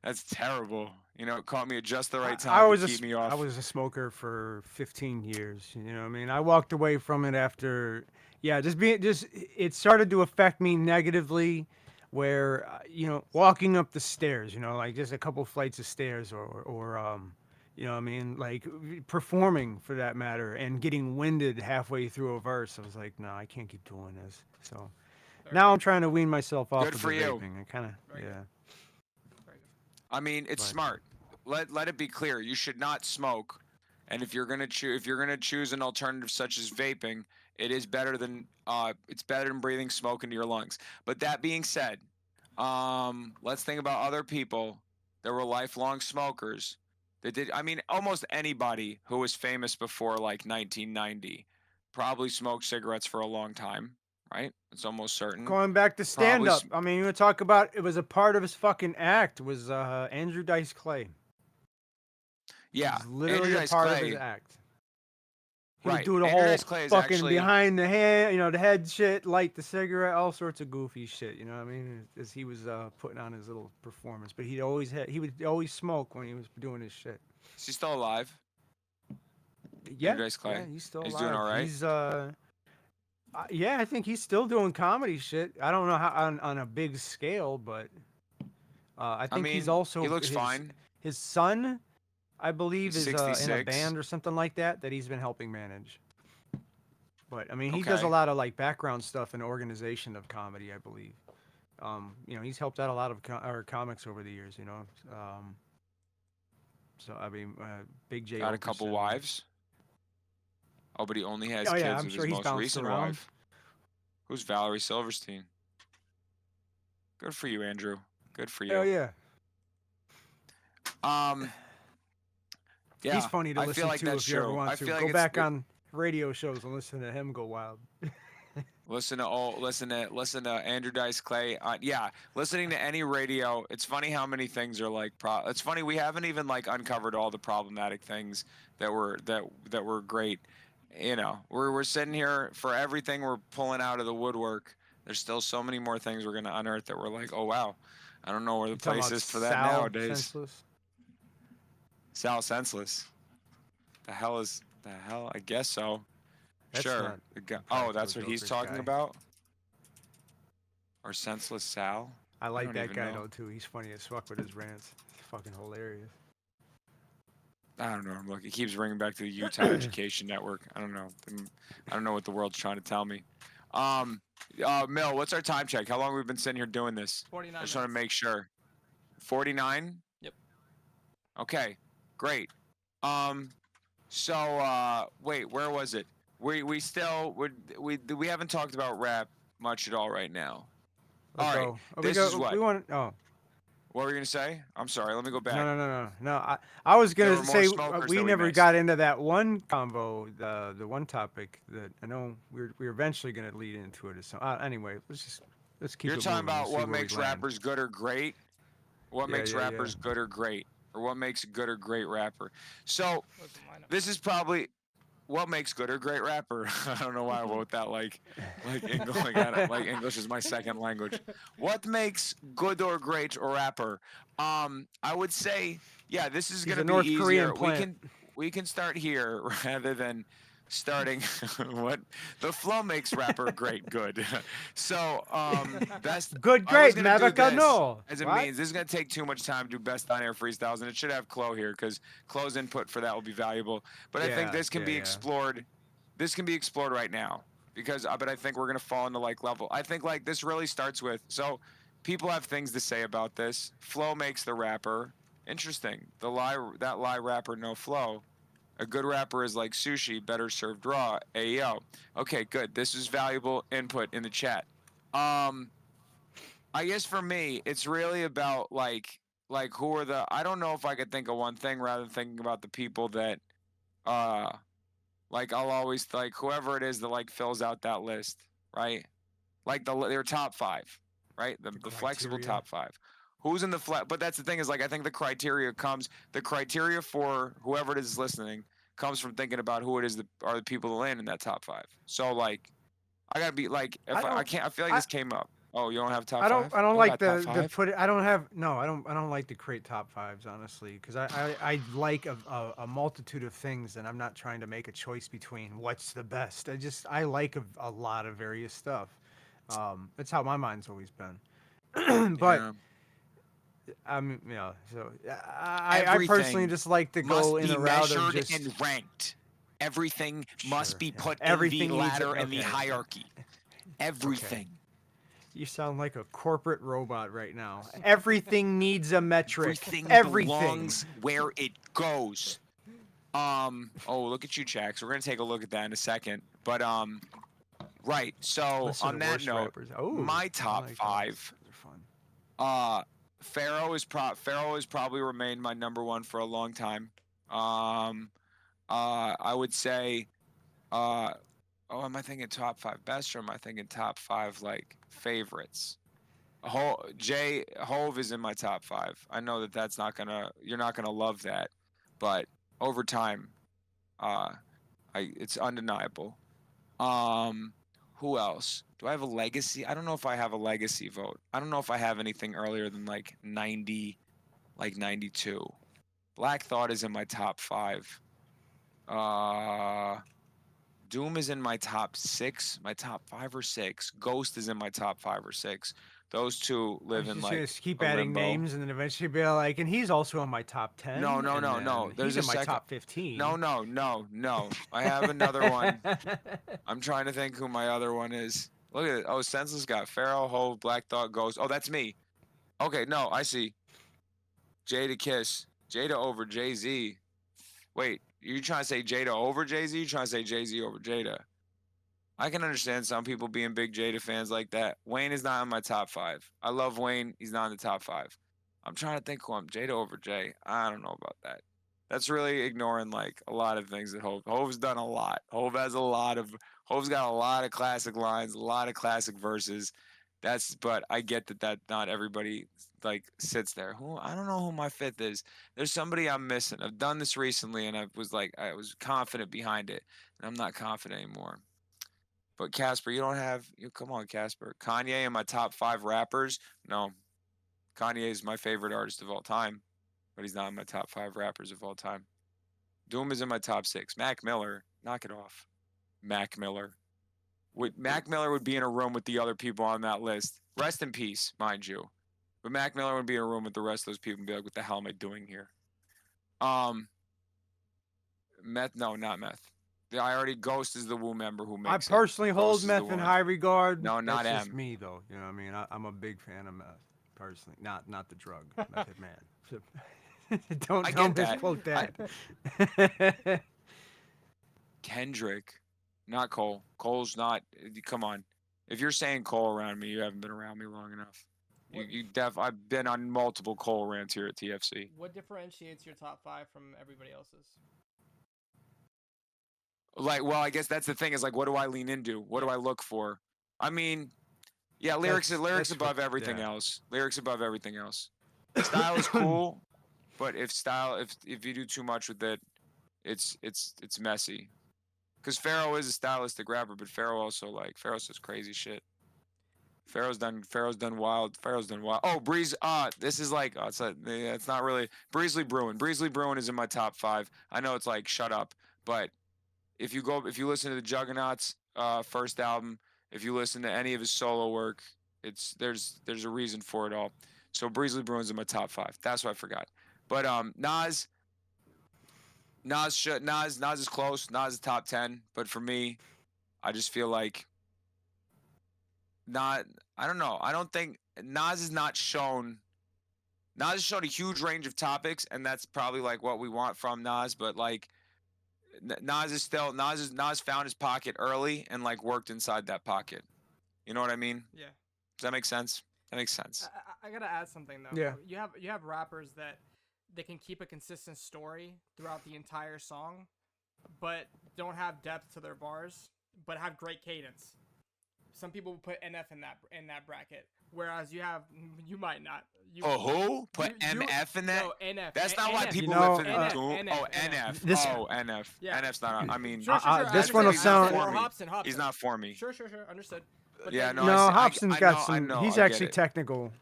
that's terrible. You know, it caught me at just the right time to keep me off. I was a smoker for 15 years. You know what I mean? I walked away from it after, it started to affect me negatively where, walking up the stairs, like just a couple flights of stairs or you know what I mean? Like performing for that matter and getting winded halfway through a verse. I was like, no, I can't keep doing this. So now I'm trying to wean myself off Good of for the you. vaping. I kind of, yeah. I mean, it's smart. Let it be clear. You should not smoke. And if you're gonna choose an alternative such as vaping, it's better than breathing smoke into your lungs. But that being said, let's think about other people that were lifelong smokers that did. I mean, almost anybody who was famous before like 1990 probably smoked cigarettes for a long time, right? It's almost certain. Going back to stand up, I mean, you talk about it was a part of his fucking act was Andrew Dice Clay. Yeah, it was literally a part of his act. He would do the Andrew whole Dice Clay is fucking actually behind the hand, the head shit, light the cigarette, all sorts of goofy shit. You know what I mean? As he was putting on his little performance, but he would always smoke when he was doing his shit. Is he still alive? Yeah, Andrew Dice Clay. yeah, he's still alive. He's doing all right. He's yeah, I think he's still doing comedy shit. I don't know how on a big scale, but I think he's also. He looks fine. His son, I believe, He's is in 66. a band or something like that he's been helping manage. But I mean, he does a lot of like background stuff in organization of comedy, I believe. He's helped out a lot of our comics over the years. So I mean, Big J got a couple wives. Oh, but he only has Oh, kids yeah, I'm with sure his he's most bounced recent around. wife. Who's Valerie Silverstein? Good for you, Andrew. Good for you. Hell yeah. Yeah, He's funny to I listen feel like to that's if you ever true. want I to. feel like Go it's back good. on radio shows and listen to him go wild. Listen to Andrew Dice Clay. Yeah, listening to any radio. It's funny how many things are like. It's funny we haven't even like uncovered all the problematic things that were great. We're sitting here for everything we're pulling out of the woodwork. There's still so many more things we're gonna unearth that we're like, oh wow, I don't know where the place is for that Sal nowadays. Senseless? Sal Senseless. The hell? I guess so. That's Sure. not That's what he's Joker's talking guy. about? Or Senseless Sal? I like don't that even guy know. though too. He's funny as fuck with his rants. It's fucking hilarious. I don't know. Look, it keeps ringing back to the Utah Education Network. I don't know. I don't know what the world's trying to tell me. Mill, what's our time check? How long have we been sitting here doing this? 49 I just want to minutes. make sure. 49? Yep. Okay, great. So wait, where was it? We still we haven't talked about rap much at all right now. Let's All right, go. Oh, this is we what. want. Oh. What were you gonna say? I'm sorry. Let me go No, back. no. I was There gonna were more say smokers we that we never missed. got into that one combo, the one topic that I know we're eventually gonna lead into it. So anyway, let's keep You're it talking moving and about see what where we makes land. rappers good or great. What Yeah, makes yeah, yeah. rappers good or great, or what makes a good or great rapper. So What's the lineup? this is probably what makes good or great rapper. I don't know why I wrote that like English. Like English is my second language. What makes good or great rapper? I would say, yeah, this is He's gonna a be North easier. Korean plant. We can start here rather than starting what the flow makes rapper great good. So best Good, I was great, gonna do Mavica. this No. as it What? means this is gonna take too much time to do best on air freestyles, and it should have Chloe here because Chloe's input for that will be valuable. But I think Yeah, this can be yeah. explored. This can be explored right now because but I think we're gonna fall into like level. I think like this really starts with so people have things to say about this. Flow makes the rapper interesting. The lie rapper no flow. A good rapper is like sushi, better served raw. Ayo. Okay, good. This is valuable input in the chat. Um, I guess for me, it's really about like who are the. I don't know if I could think of one thing rather than thinking about the people that, uh, like I'll always like whoever it is that like fills out that list, right? Like their top five, right? The flexible criteria. top five. Who's in the But that's the thing is like I think the criteria for whoever it is listening comes from thinking about who it is that are the people that land in that top five. So like I gotta be like if I can't I feel like I- this came up. Oh, you don't have top I five? don't You like got top the five? put it. I don't have no. I don't like to create top fives honestly because I like a multitude of things and I'm not trying to make a choice between what's the best. I like a lot of various stuff. That's how my mind's always been. But Yeah. so I personally Everything just like to must go in be a route of measured just and ranked. Everything must Sure, be yeah. put Everything in the needs a- ladder and the okay. hierarchy. Everything. You sound like a corporate robot right now. Everything needs a metric. Everything belongs where it goes. Oh, look at you, Chax. We're gonna take a look at that in a second. But right. So Listen on to that worst note, rappers. Oh, my I top like those. five. Those are fun. Pharaoh has probably remained my number one for a long time. I would say, am I thinking top five best or am I thinking top five like favorites? Hove is in my top five. I know that you're not gonna love that, but over time, it's undeniable. Who else? Do I have a legacy? I don't know if I have a legacy vote. I don't know if I have anything earlier than like 90, like 92. Black Thought is in my top five. Doom is in my top six, my top 5 or 6. Ghost is in my top 5 or 6. Those two I live was in just gonna like keep a adding limbo. names and then eventually be like, and he's also in my top 10. No. and then There's he's a in my second. top 15. No. I have another one. I'm trying to think who my other one is. Look at it. Oh, Senseless got Pharaoh, Hove, Black Thought, Ghost. Oh, that's me. Okay, no, I see. Jada Kiss. Jada over Jay-Z. Wait, you trying to say Jada over Jay-Z? You trying to say Jay-Z over Jada? I can understand some people being big Jada fans like that. Wayne is not in my top 5. I love Wayne. He's not in the top 5. I'm trying to think who I'm. Jada over Jay. I don't know about that. That's really ignoring like a lot of things that Hove. Hove's done a lot. Hove's got a lot of classic lines, a lot of classic verses. But I get that not everybody like sits there. I don't know who my fifth is. There's somebody I'm missing. I've done this recently and I was confident behind it, and I'm not confident anymore. But Casper, come on, Casper. Kanye in my top 5 rappers? No. Kanye is my favorite artist of all time, but he's not in my top 5 rappers of all time. Doom is in my top 6. Mac Miller, knock it off. Mac Miller. Mac Miller would be in a room with the other people on that list. Rest in peace, mind you. But Mac Miller would be in a room with the rest of those people and be like, what the hell am I doing here? Meth? No, not Meth. Ghost is the Wu member who makes I it. personally hold Ghost is the Meth in one. high regard. No, not That's just M. me though. You know what I mean? I'm a big fan of Meth, personally. Not the drug, Method Man. Don't I get that. misquote that. Kendrick, not Cole. Cole's not. Come on. If you're saying Cole around me, you haven't been around me long enough. I've been on multiple Cole rants here at TFC. What differentiates your top 5 from everybody else's? Like, well, I guess that's the thing is like, what do I lean into? What do I look for? I mean, yeah, lyrics That's above what- everything yeah. else. Lyrics above everything else. Style is cool, but if you do too much with it, it's messy. Because Pharaoh is a stylistic rapper, but Pharaoh says crazy shit. Pharaoh's done wild. Oh, Breeze. This is like it's not really Breezely Bruin. Breezely Bruin is in my top 5. I know it's like shut up, but if you listen to the Juggernauts first album, if you listen to any of his solo work, there's a reason for it all. So Breezely Bruin's in my top 5. That's what I forgot. But Nas is close. Nas is top 10. But for me, I just feel like I don't know. I don't think Nas has shown a huge range of topics, and that's probably like what we want from Nas. But like Nas found his pocket early and like worked inside that pocket. You know what I mean? Yeah. Does that make sense? That makes sense. I gotta add something though. Yeah. You have rappers that they can keep a consistent story throughout the entire song, but don't have depth to their bars, but have great cadence. Some people will put NF in that bracket, whereas you might not. Who put you- MF in that? No, NF. That's not why NF. people You know, listen to NF. Oh, NF. This- NF. Yeah. NF's not. I mean, Sure, this I one will understand. sound- Or for me. Hobson. he's not for me. Sure, understood. But Yeah, then- no, No, I Hobson's I got know, I some. know, He's I get actually it. technical.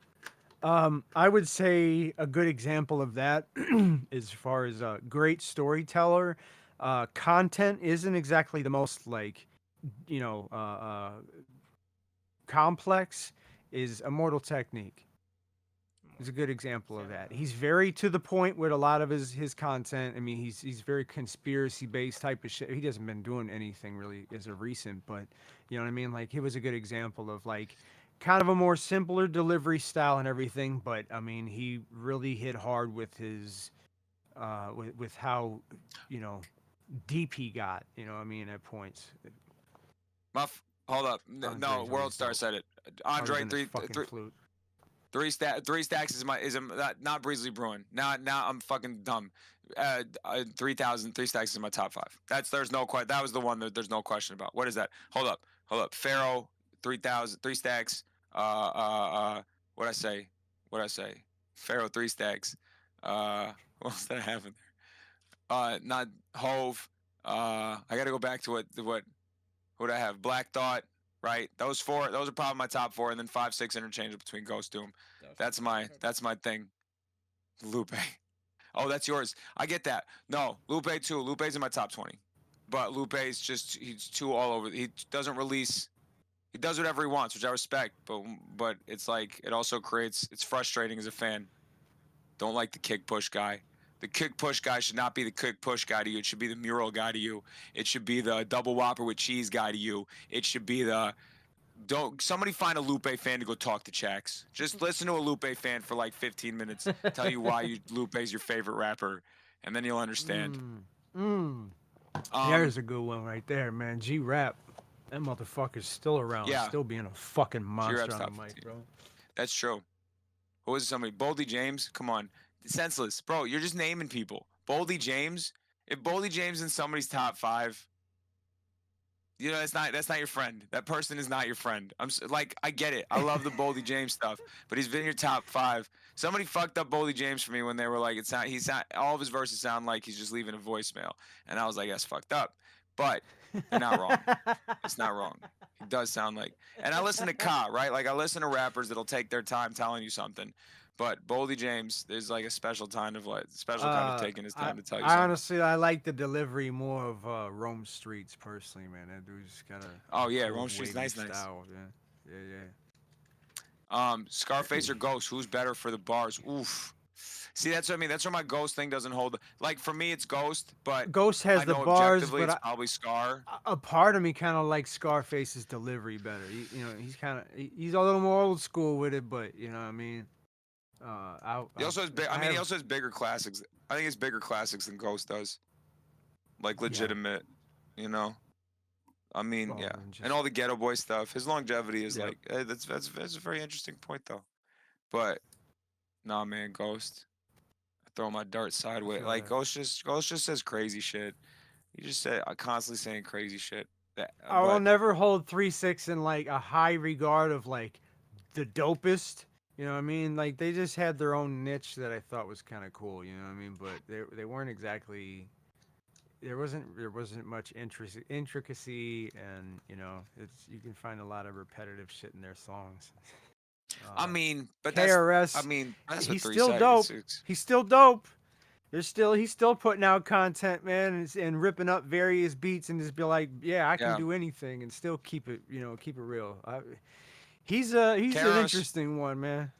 I would say a good example of that, as far as a great storyteller, content isn't exactly the most like, complex. Is Immortal Technique. Is a good example of that. He's very to the point with a lot of his content. I mean, he's very conspiracy based type of shit. He hasn't been doing anything really as of recent, but you know what I mean. Like he was a good example of like kind of a more simpler delivery style and everything. But I mean, he really hit hard with his with how deep he got. You know what I mean at points. Hold up. Andre's No, always World Star dope. said it. Other Andre than his fucking flute. three stacks is not Breezely Bruin. Now I'm fucking dumb. 3 stacks is my top 5. There's no question. That was the one that there's no question about. What is that? Hold up. Pharaoh 3 stacks. What I say? Pharaoh 3 stacks. What else did I have in there? Not Hove. I gotta go back to what I have. Black Thought. Right, those are probably my top 4, and then 5, 6 interchangeable between Ghost Doom. That's my thing. Lupe. Oh, that's yours. I get that. No, Lupe too. Lupe's in my top 20, but Lupe's he's too all over. He doesn't release. He does whatever he wants, which I respect. But it's like it also creates. It's frustrating as a fan. Don't like the kick push guy. The kick push guy should not be the kick push guy to you. It should be the mural guy to you. It should be the double whopper with cheese guy to you. It should be somebody find a Lupe fan to go talk to Chax. Just listen to a Lupe fan for like 15 minutes. Tell you why Lupe's your favorite rapper, and then you'll understand. There's a good one right there, man. G-Rap. That motherfucker's still around. Yeah. Still being a fucking monster G-Rap's on the top mic, 15. bro. That's true. Who was somebody? Boldy James? Come on. Senseless. Bro, you're just naming people. Boldy James? If Boldy James in somebody's top 5, that's not your friend. That person is not your friend. I get it. I love the Boldy James stuff, but he's been in your top 5. Somebody fucked up Boldy James for me when they were like, all of his verses sound like he's just leaving a voicemail. And I was like, that's fucked up. But they're not wrong. It's not wrong. It does sound like. And I listen to Ka, right? Like I listen to rappers that'll take their time telling you something. But Boldy James, there's like a special kind of taking his time to tell you I something. honestly, I like the delivery more of Rome Streets personally, man. That dude's got a Oh, yeah, cool Rome Streets, wavy nice. style, yeah. Scarface or Ghost, who's better for the bars? Oof. See, that's what I mean. That's where my Ghost thing doesn't hold. Like for me, it's Ghost, but Ghost has I the know bars, objectively but it's probably Scar. a part of me kind of likes Scarface's delivery better. He's a little more old school with it, but you know what I mean. He also has bigger classics. I think it's bigger classics than Ghost does. Like legitimate. You know. I mean, Well, yeah, and and all just- the Ghetto Boy stuff. His longevity is Yep. like that's a very interesting point though. But nah, man, Ghost. I throw my dart sideways. feel Like that. Ghost just says crazy shit. He just said constantly saying crazy shit. I will But never hold 3-6 in like a high regard of like the dopest. You know what I mean? Like they just had their own niche that I thought was kind of cool. You know what I mean? But they weren't exactly. There wasn't much intricacy, and you know it's you can find a lot of repetitive shit in their songs. I mean, but KRS, I mean, that's what he's 3 still said. dope. It's- He's still dope. He's still putting out content, man, and ripping up various beats and just be like, yeah, I can Yeah. do anything and still keep it, keep it real. He's an KRS interesting one, man.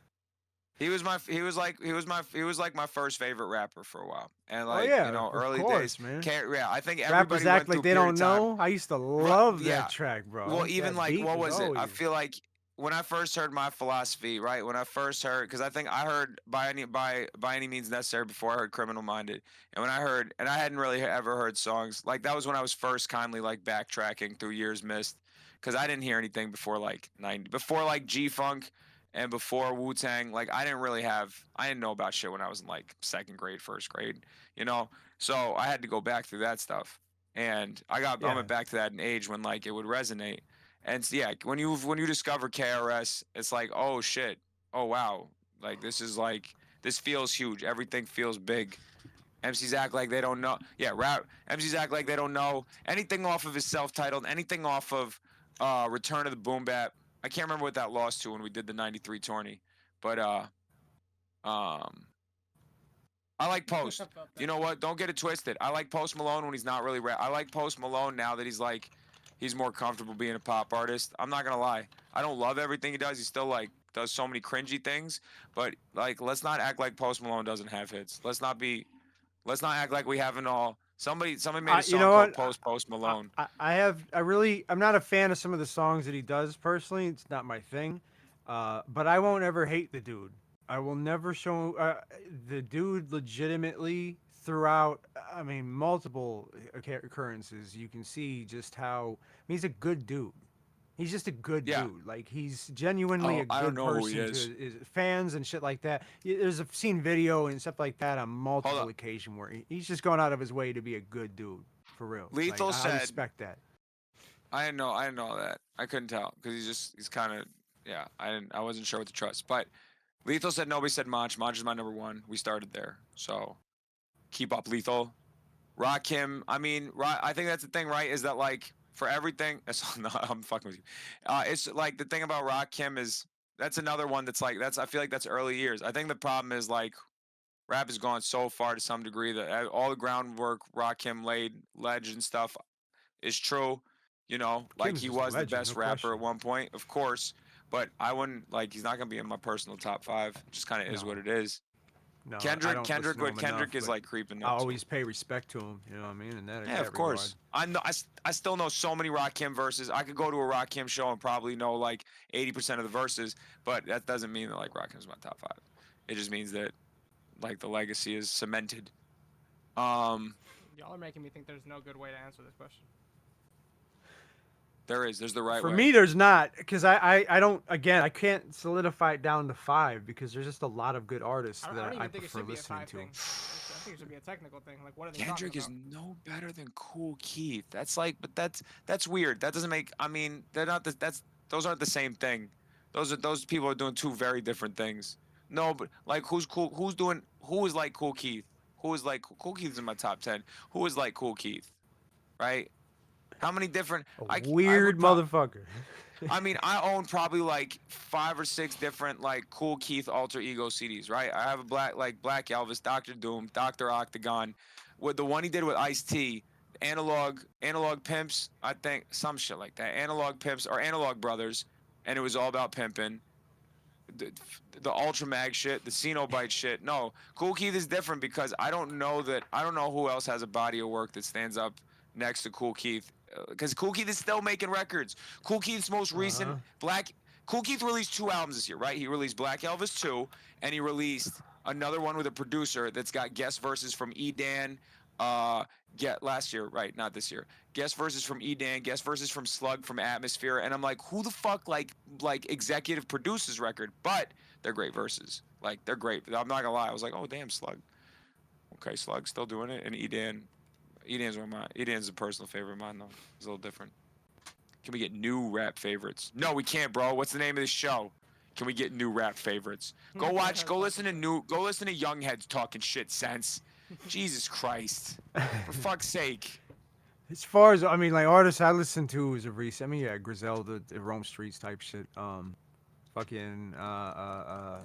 He was like my first favorite rapper for a while, and Oh like yeah, you know, of early course, days. man. Yeah, I think everybody Rappers went act through like a they period don't of time. know. I used to love yeah. that track, bro. Well, even That like beat what was it? I always- feel like when I first heard My Philosophy, right? When I first heard, because I think I heard by any means necessary before I heard Criminal Minded, and when I heard, and I hadn't really ever heard songs like that was when I was first kindly like backtracking through years missed, because I didn't hear anything before like before like G Funk. And before Wu Tang, like I didn't know about shit when I was in like second grade, first grade, you know. So I had to go back through that stuff, and I Yeah. went back to that in age when like it would resonate. And yeah, when you discover KRS, it's like, oh shit, oh wow, like this feels huge. Everything feels big. MCs act like they don't know. Yeah, MCs act like they don't know anything off of his self-titled, anything off of Return of the Boom Bap. I can't remember what that lost to when we did the '93 tourney, but I like Post. You know what? Don't get it twisted. I like Post Malone when he's not really rap. I like Post Malone now that he's more comfortable being a pop artist. I'm not gonna lie. I don't love everything he does. He still like does so many cringy things, but like let's not act like Post Malone doesn't have hits. Let's not act like we haven't all. Somebody made a you song know called what? Post Malone. I'm not a fan of some of the songs that he does personally. It's not my thing. But I won't ever hate the dude. I will never show the dude legitimately throughout. I mean, multiple occurrences. You can see just how he's a good dude. He's just a good Yeah. dude. Like he's genuinely a I good don't know who person he to is. his fans and shit like that. There's a seen video and stuff like that on multiple up. occasions where he's just going out of his way to be a good dude for real. Lethal like, I said- respect that. I didn't know that. I couldn't tell because he's kind of yeah. I wasn't sure what to trust. But Lethal said nobody said Monch. Monch is my number one. We started there, so keep up, Lethal. Rakim. I mean, I think that's the thing, right? Is that like for everything? No, I'm fucking with you. It's like the thing about Rakim is that's another one that's like I feel like that's early years. I think the problem is like rap has gone so far to some degree that all the groundwork Rakim laid, legend stuff, is true. You know, like Kim's he is a was the legend, best no rapper question. at one point, of course. But I wouldn't like he's not gonna be in my personal top 5. Just kind of is No. what it is. No, I Kendrick don't listen to him Kendrick enough, is but like creeping I up. to always pay respect to him. You know what I mean? And that yeah, that of course. I still know so many Rakim verses. I could go to a Rakim show and probably know like 80% of the verses, but that doesn't mean that like Rakim's my top 5. It just means that like the legacy is cemented. Y'all are making me think there's no good way to answer this question. There's the right For way. me, there's not because I don't. Again, I can't solidify it down to 5 because there's just a lot of good artists I that don't I even think it prefer should be a listening 5 to. thing. I think it should be a technical thing. Like, what are they Kendrick talking is about? no better than Cool Keith. That's like, but that's weird. That doesn't make. I mean, they're not. Those aren't the same thing. Those people are doing two very different things. No, but like, who's cool? Who is like Cool Keith? Who is like Cool Keith's in my top 10? Who is like Cool Keith? Right? How many different? I Weird would prob- motherfucker. I mean, I own probably like 5 or 6 different like Cool Keith alter ego CDs, right? I have a Black Elvis, Dr. Doom, Dr. Octagon, with the one he did with Ice-T, Analog Pimps, I think some shit like that. Analog Pimps or Analog Brothers, and it was all about pimping. The Ultra Mag shit, the Cenobite shit. No, Cool Keith is different because I don't know who else has a body of work that stands up next to Cool Keith. Because Cool Keith is still making records. Cool Keith's most recent Cool Keith released 2 albums this year, right? He released Black Elvis 2, and he released another one with a producer that's got guest verses from Edan, Get last year, right? Not this year. Guest verses from Edan, guest verses from Slug from Atmosphere, and I'm like, who the fuck like executive produces record? But they're great verses. Like they're great. I'm not gonna lie. I was like, oh damn, Slug. Okay, Slug still doing it, and Edan's one of my Edan's a personal favorite of mine though. It's a little different. Can we get new rap favorites? No, we can't, bro. What's the name of this show? Can we get new rap favorites? Go listen to Young Heads talking shit sense. Jesus Christ. For fuck's sake. As far as I mean, like artists I listen to is a recent. I mean, yeah, Griselda, the Rome Streets type shit. Fucking oh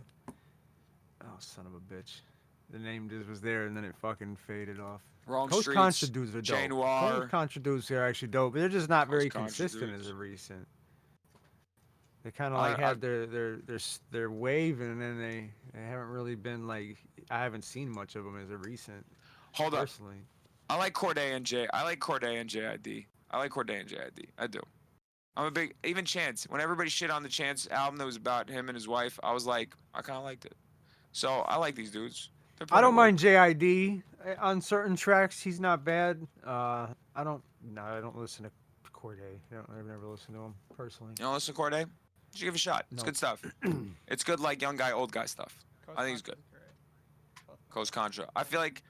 son of a bitch. The name just was there and then it fucking faded off. Wrong Coast Streets. Contra dudes are dope. Jay Noir. Coast Contra dudes are actually dope, but they're just not very Coast Contra consistent dudes. as a recent. They kind of like had their wave, and then they haven't really been like I haven't seen much of them as a recent. Hold up. Personally, I like Corday and JID. I like Corday and JID. I do. I'm a big even Chance. When everybody shit on the Chance album that was about him and his wife, I was like, I kind of liked it. So I like these dudes. I don't mind JID on certain tracks. He's not bad. I don't listen to Corday. I've never listened to him personally. You don't listen to Corday? You should give it a shot. It's No. good stuff. It's good like young guy, old guy stuff. I think it's good. Coast Contra. I feel like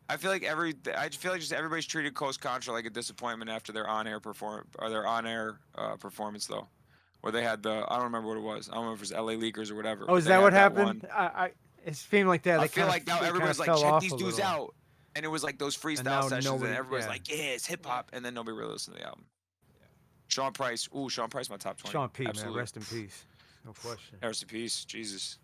just everybody's treated Coast Contra like a disappointment after their on-air performance though, where they had I don't remember what it was. I don't remember if it was LA Leakers or whatever. Oh, is They that had what that happened? one. It seemed like that. I They feel kinda- like now they everybody's kinda like, fell check off these a dudes little. out, and it was like those freestyle now sessions, nobody- and everybody's yeah. like, yeah, it's hip hop, and then nobody really listened to the album. Sean Price, Sean Price, my top 20. Sean P, man, Absolutely. rest in peace. No question. Rest in peace, Jesus.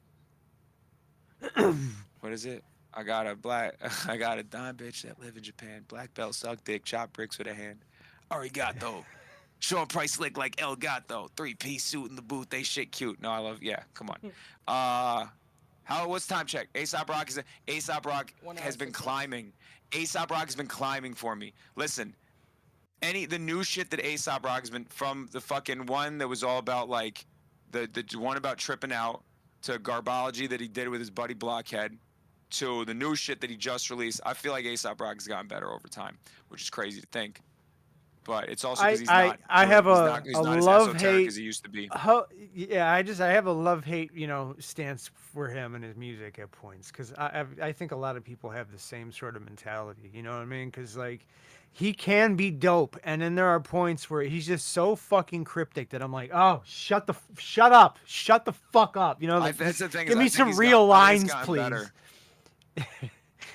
What is it? I got a dime bitch that live in Japan. Black belt, suck dick, chop bricks with a hand. Arigato. Sean Price lick like El Gato. 3-piece suit in the booth. They shit cute. No, I love. Yeah, come on. What's time check? Aesop Rock One hour, has been 6 minutes. climbing. Aesop Rock has been climbing for me. Listen, the new shit that Aesop Rock has been from the fucking one that was all about like the one about tripping out to Garbology that he did with his buddy Blockhead to the new shit that he just released. I feel like Aesop Rock has gotten better over time, which is crazy to think. But it's also because he's not. I have he's a not as love esoteric hate. as he used to be. I have a love hate stance for him and his music at points because I think a lot of people have the same sort of mentality. You know what I mean? Because like he can be dope, and then there are points where he's just so fucking cryptic that I'm like, oh, shut the fuck up. You know, like, That's the thing. give is, me I think some he's real I think he's lines, gotten please. better.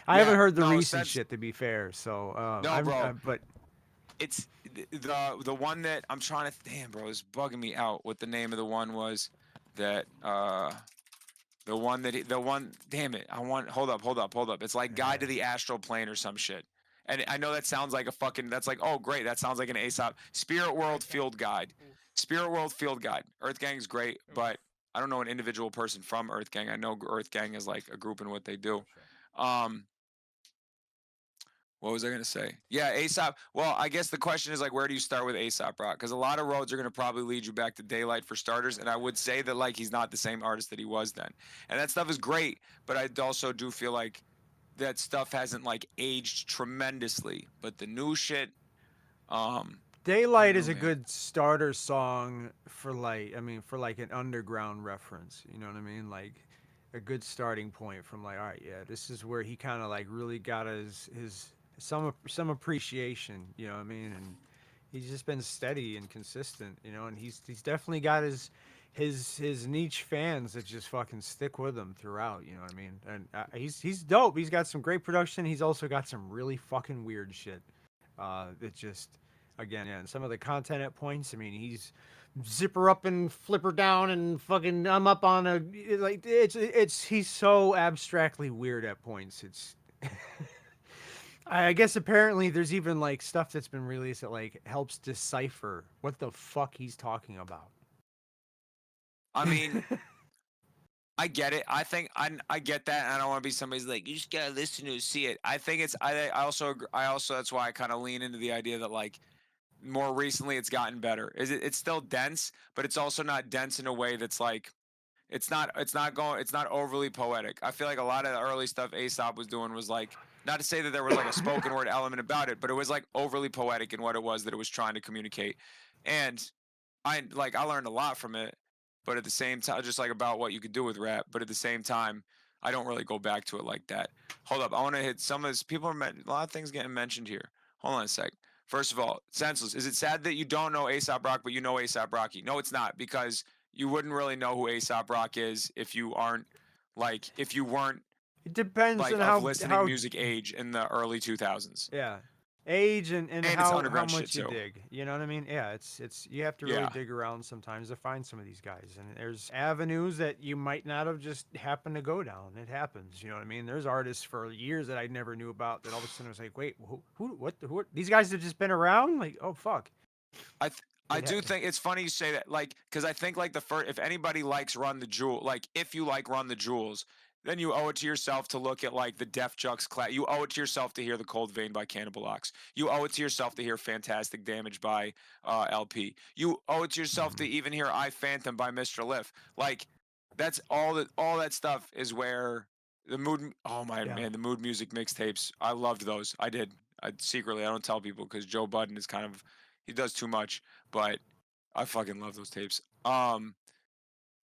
I haven't Yeah, heard the no, recent since- shit to be fair, so No, bro. but It's the one that I'm trying to. Damn, bro, it's bugging me out. What the name of the one was? That the one. Damn it! Hold up. It's like Guide to the Astral Plane or some shit. And I know that sounds like a fucking. That's like, oh great, that sounds like an Aesop. Spirit World Field Guide. Earth Gang's great, but I don't know an individual person from Earth Gang. I know Earth Gang is like a group in what they do. What was I gonna say? Yeah, Aesop. Well, I guess the question is like, where do you start with Aesop Rock? Because a lot of roads are gonna probably lead you back to Daylight for starters, and I would say that like he's not the same artist that he was then, and that stuff is great. But I also do feel like that stuff hasn't like aged tremendously. But the new shit, Daylight is a man. good starter song for like an underground reference. You know what I mean? Like a good starting point from like, all right, yeah, this is where he kind of like really got his some appreciation. You know what I mean? And he's just been steady and consistent. You know, and he's definitely got his niche fans that just fucking stick with him throughout. You know what I mean? And he's dope. He's got some great production. He's also got some really fucking weird shit. That just again, yeah, and some of the content at points. I mean, he's zipper up and flipper down and fucking I'm up on a like it's he's so abstractly weird at points. It's I guess apparently there's even like stuff that's been released that like helps decipher what the fuck he's talking about. I mean, I get it. I think I get that. And I don't want to be somebody's like, you just gotta listen to it, see it. I think it's. I also that's why I kind of lean into the idea that like more recently it's gotten better. It's still dense, but it's also not dense in a way that's like it's not overly poetic. I feel like a lot of the early stuff Aesop was doing was like not to say that there was like a spoken word element about it, but it was like overly poetic in what it was that it was trying to communicate. And I learned a lot from it, but at the same time, just like about what you could do with rap. But at the same time, I don't really go back to it like that. Hold up, I want to hit some of this. People are a lot of things getting mentioned here. Hold on a sec. First of all, senseless. Is it sad that you don't know ASAP Rock, but you know ASAP Rocky? No, it's not, because you wouldn't really know who ASAP Rock is if you aren't if you weren't It depends like on of listening how music age in the early 2000s. yeah, age and And it's how underground much shit, you too. dig. You know what I mean? Yeah, it's you have to really Yeah. dig around sometimes to find some of these guys, and there's avenues that you might not have just happened to go down. It happens. You know what I mean? There's artists for years that I never knew about that all of a sudden I was like, wait, who are, these guys have just been around? Like, oh fuck. I It do ha- think it's funny you say that, like, because I think like the first, if anybody likes Run the Jewel, like if you like Run the Jewels, then you owe it to yourself to look at like the Def Jux class. You owe it to yourself to hear The Cold Vein by Cannibal Ox. You owe it to yourself to hear Fantastic Damage by LP. You owe it to yourself to even hear I Phantom by Mr. Liff. Like that's all that stuff is where the mood. Oh my Yeah. man, the mood music mixtapes. I loved those. I did. Secretly, I don't tell people because Joe Budden is kind of he does too much, but I fucking love those tapes.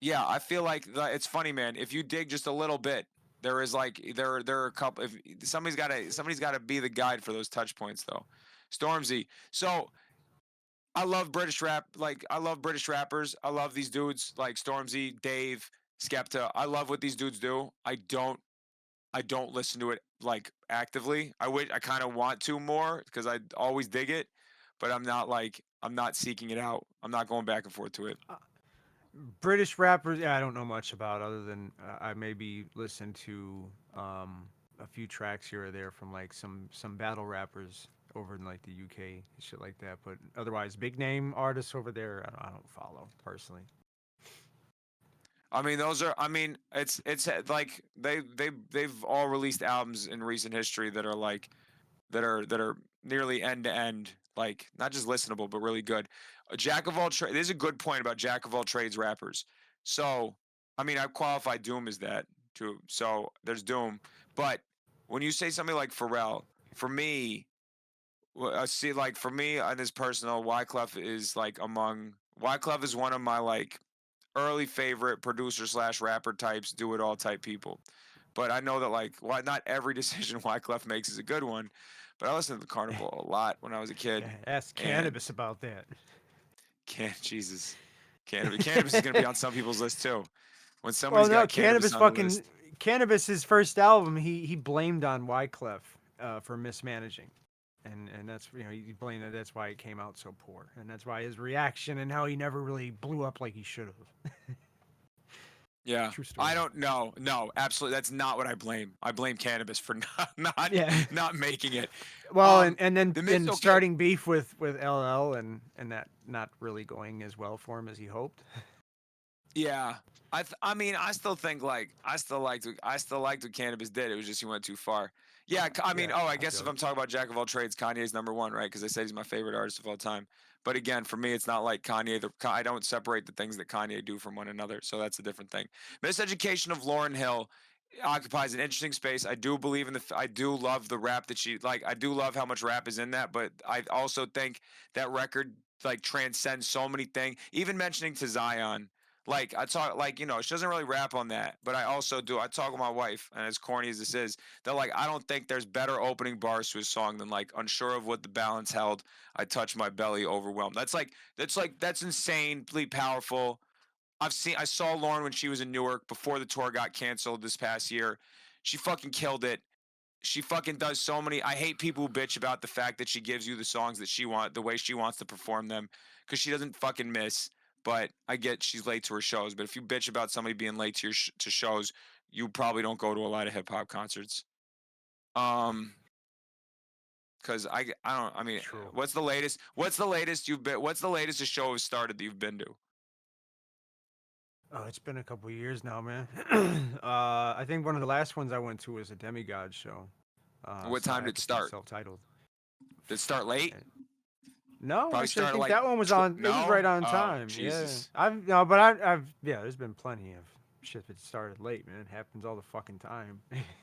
Yeah, I feel like it's funny, man. If you dig just a little bit, there is like there are a couple. If somebody's got to be the guide for those touch points, though. Stormzy. So I love British rap. Like I love British rappers. I love these dudes like Stormzy, Dave, Skepta. I love what these dudes do. I don't listen to it like actively. I kind of want to more because I always dig it, but I'm not seeking it out. I'm not going back and forth to it. British rappers, yeah, I don't know much about other than I maybe listened to a few tracks here or there from like some battle rappers over in like the UK and shit like that. But otherwise, big name artists over there, I don't follow personally. I mean, those are. I mean, it's like they've all released albums in recent history that are like that are nearly end to end, like not just listenable but really good. A jack of all trades. There's a good point about jack of all trades rappers. So, I mean, I've qualified Doom as that too. So there's Doom, but when you say something like Pharrell, for me, I see like for me on this personal, Wyclef is like among Wyclef is one of my like early favorite producer slash rapper types, do it all type people. But I know that like why not every decision Wyclef makes is a good one. But I listened to the Carnival a lot when I was a kid. Yeah, ask and Cannabis about that. Jesus, Cannabis is gonna be on some people's list too. When Well, somebody's no, got Cannabis on the fucking list, Cannabis' first album, he blamed on Wyclef for mismanaging. And that's he blamed that that's why it came out so poor, and that's why his reaction and how he never really blew up like he should have. yeah, True story. I don't know. No, absolutely, that's not what I blame. I blame Cannabis for not Yeah. not making it. Well, Um, then okay. starting beef with LL and that not really going as well for him as he hoped. Yeah, I mean, I still think like I still liked what Cannabis did. It was just he went too far. Yeah, I mean, Yeah, I I guess feel if it. I'm talking about Jack of all trades, Kanye's number one, right? Because I said he's my favorite artist of all time. But again, for me, it's not like Kanye. I don't separate the things that Kanye do from one another, so that's a different thing. Miseducation of Lauryn Hill occupies an interesting space. I do believe in I do love the rap that she like. I do love how much rap is in that, but I also think that record like transcends so many things. Even mentioning to Zion. Like I talk, like she doesn't really rap on that, but I also do. I talk with my wife, and as corny as this is, that like I don't think there's better opening bars to a song than like unsure of what the balance held. I touch my belly, overwhelmed. That's insanely powerful. I saw Lauren when she was in Newark before the tour got canceled this past year. She fucking killed it. She fucking does so many. I hate people who bitch about the fact that she gives you the songs that the way she wants to perform them, because she doesn't fucking miss. But I get she's late to her shows. But if you bitch about somebody being late to to shows, you probably don't go to a lot of hip hop concerts. Because I don't. I mean, True. what's the latest? What's the latest you've been? What's the latest a show has started that you've been to? Oh, it's been a couple years now, man. I think one of the last ones I went to was a Demigod show. What so I time had did it to see start? Self-titled. Did it start late? No, Probably actually, I started think like that one was on. It was no? right on Oh, time. Jesus. Yeah, I've no, but I've yeah. There's been plenty of shit that started late, man. It happens all the fucking time.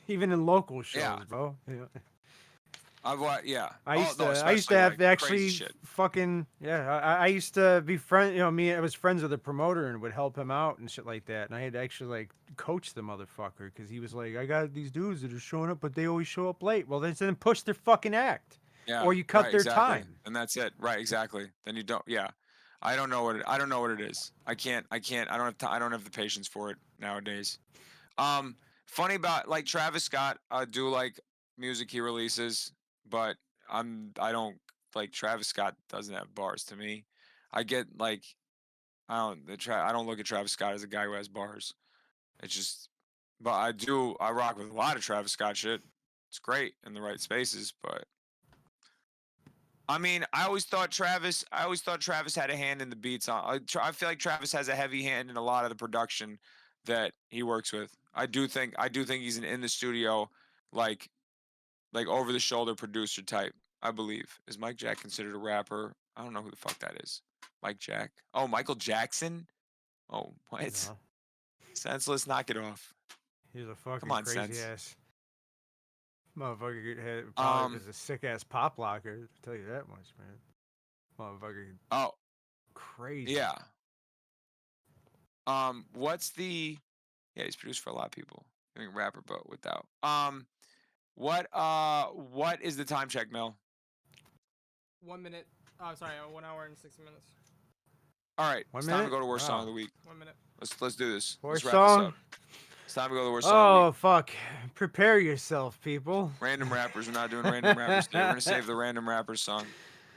Even in local shows, Yeah. bro. You know? Yeah. I Oh, used no, to, I used to especially, have like, to actually crazy shit. fucking, yeah. I used to be friend, you know, I was friends with the promoter and would help him out and shit like that. And I had to actually like coach the motherfucker because he was like, I got these dudes that are showing up, but they always show up late. Well, then push their fucking act, Yeah. or you cut right, their exactly. time. And that's it. Right, exactly. Then you don't. Yeah. I don't know what it is. I can't. I don't have. I don't have the patience for it nowadays. Funny about like Travis Scott. I do like music he releases, but I don't like Travis Scott doesn't have bars to me. I get like I don't look at Travis Scott as a guy who has bars. It's just, but I rock with a lot of Travis Scott shit. It's great in the right spaces, but I mean, I always thought Travis had a hand in the beats. I feel like Travis has a heavy hand in a lot of the production that he works with. I do think he's an in the studio, like over the shoulder producer type. I believe. Is Mike Jack considered a rapper? I don't know who the fuck that is. Mike Jack. Oh, Michael Jackson. Oh, what? No, Senseless. Knock it off. he's a fucking on, crazy Sense. ass motherfucker. Probably was Um. a sick ass pop locker. I'll tell you that much, man. Motherfucker, Oh, crazy. yeah. What's the? Yeah, he's produced for a lot of people. I think rapper, but without. What is the time check, Mel? 1 minute. Oh, sorry, 1 hour and 60 minutes. All right, 1 it's time to minute? go to worst song of Wow. the week. 1 minute. Let's do this. Worst Let's wrap this song? up. It's time to go to the worst song of the Oh week. fuck! Prepare yourself, people. Random rappers. We're not doing random rappers today. We're gonna save the random rappers song.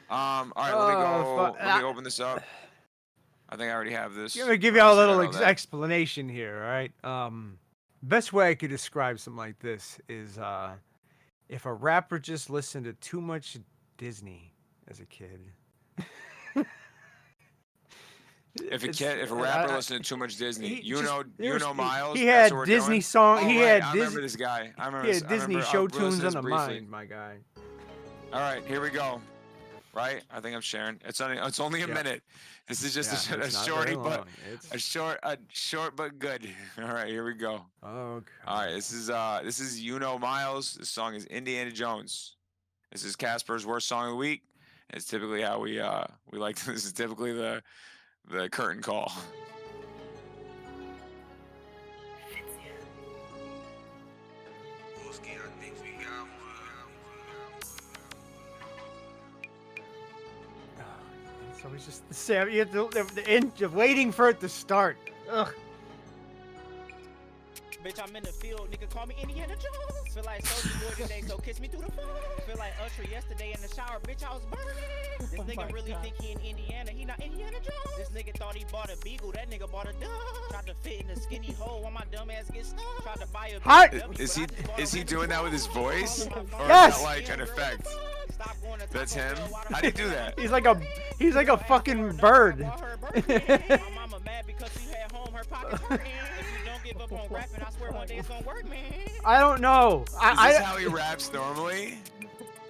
All right, let me Oh, go. fuck. Let me open this up. I think I already have this. I'm gonna give Let y'all me a see if I little know that. explanation here, all right? Best way I could describe something like this is if a rapper just listened to too much Disney as a kid. If a It's- rapper listened to too much Disney, he just- there was- Miles. He that's had what we're Disney doing? song. Oh, He right, had I Disney. remember this guy. I remember. He this- had I Disney remember, show I'll listen to tunes this on the briefly. mind, my guy. All right, here we go. Right, I think I'm sharing. It's only a Yeah. minute. This is just Yeah, a it's not shorty, very but long. It's a short but good. All right, here we go. okay. All right, this is Miles. This song is Indiana Jones. This is Casper's worst song of the week. It's typically how we like. This is typically the curtain call. So it's just the same. You have the end of waiting for it to start. Ugh. Bitch, I'm in the field, nigga call me Indiana Jones. Feel like Soulja Boy today, so kiss me through the phone. Feel like Usher yesterday in the shower, bitch, I was burning. This nigga really think he in Indiana, he not Indiana Jones. This nigga thought he bought a Beagle, that nigga bought a dog. Tried to fit in a skinny hole while my dumb ass get stuck. Tried to buy a Hi- BMW, Is but he I just bought a is he Range doing that Rover. with his voice? Or Yes! is that like an effect? Stop going to That's Taco him? Bell, why the How do you fuck do I that? He's like a fucking bird. My mama mad because you had home, her pockets hurting. If you don't give up on rapping, I swear one day it's gonna work, man. I don't know. Is this I how he raps normally?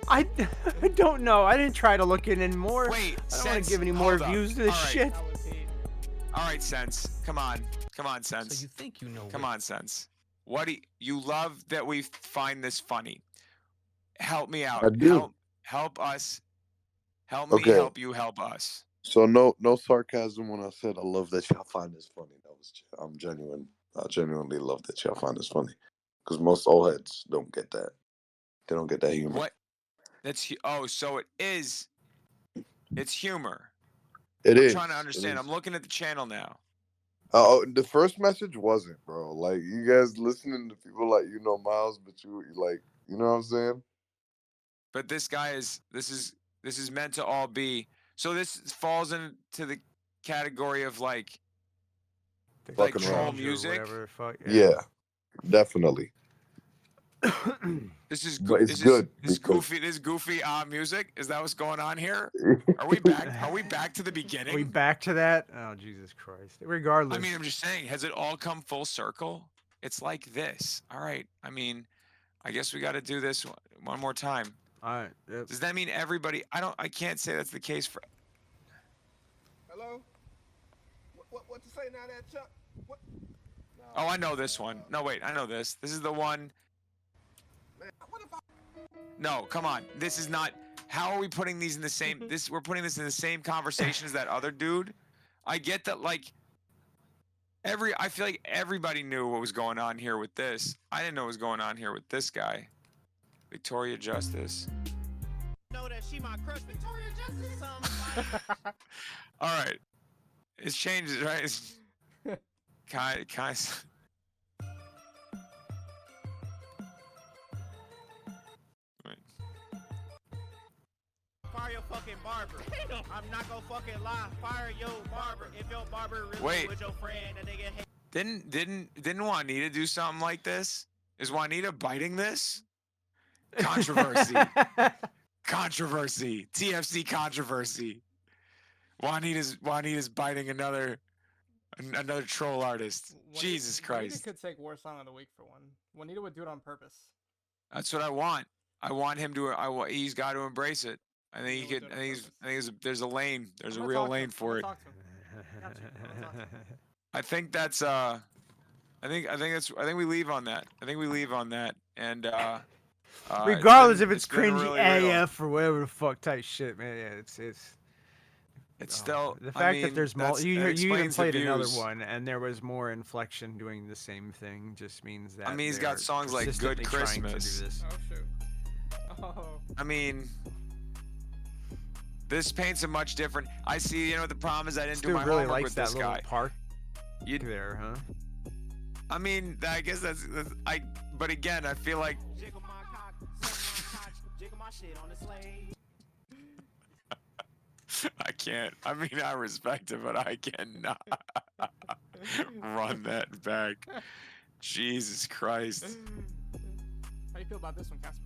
I don't know. I didn't try to look in anymore. Wait, I don't want Sense, to give any more hold up. views to this All right. shit. That was heat. All right, Sense. Come on, Sense. So you think you know? Come on, Sense. What do you love that we find this funny? Help me out. I do. Help us. Help me Okay. help you help us. So no sarcasm when I said I love that y'all find this funny. I'm genuine. I genuinely love that y'all find this funny because most old heads don't get that. They don't get that humor. What? So it is. It's humor. It I'm is. trying to It understand. is. I'm looking at the channel now. Oh, the first message wasn't, bro. Like you guys listening to people like Miles, but you like, you know what I'm saying? But this guy is. This is meant to all be. So this falls into the category of like Fucking troll rap. music? Whatever the fuck. Yeah, definitely. This is But it's this good Is because- goofy music. Is that what's going on here? Are we back? Are we back to the beginning? Are we back to that? Oh Jesus Christ! Regardless. I mean, I'm just saying, has it all come full circle? It's like this. All right. I mean, I guess we got to do this one more time. all right. Yep. Does that mean everybody? I can't say that's the case for. Hello? What to say now, that Chuck? What? Oh, I know this one. No, wait, I know this. This is the one. No, come on. This is not. How are we putting these in the same? We're putting this in the same conversation as that other dude. I get that, like. I feel like everybody knew what was going on here with this. I didn't know what was going on here with this guy. Victoria Justice. Know that she my crush, Victoria Justice. All right. It's changes, right? It's kind of. Fire your fucking barber. I'm not gonna fucking lie. Fire your barber. If your barber really Wait. with your friend, and they get hate. Didn't Juanita do something like this? Is Juanita biting this? Controversy. Controversy. TFC controversy. Juanita's biting another troll artist. Jesus Juanita Christ. could take worst song of the week for one. Juanita would do it on purpose. That's what I want. I want him to. He's got to embrace it. I think he Juanita could. would I do it on think there's a lane. There's I'm a gonna real talk to lane him. for I'm it. gonna talk to him. Got you. I'm gonna talk to him. I think that's. I think we leave on that. I think we leave on that. And Regardless if been- it's been cringy really real. AF or whatever the fuck type shit, man. Yeah, it's It's still the I fact mean, that there's more. that's- You that even explains the played another views. one, and there was more inflection doing the same thing. Just means that. mean, he's got they're songs like Good persistently trying to do Christmas. this. Oh shoot. Oh. I mean, this paints a much different. I see. You know what the problem is? I didn't This do dude my really homework likes with that this little guy. park You, there, huh? I mean, I guess that's I. But again, I feel like Jiggle my cock, suck my cock, jiggle my shit on the slave. I can't. I mean, I respect it, but I cannot run that back. Jesus Christ. How you feel about this one, Casper?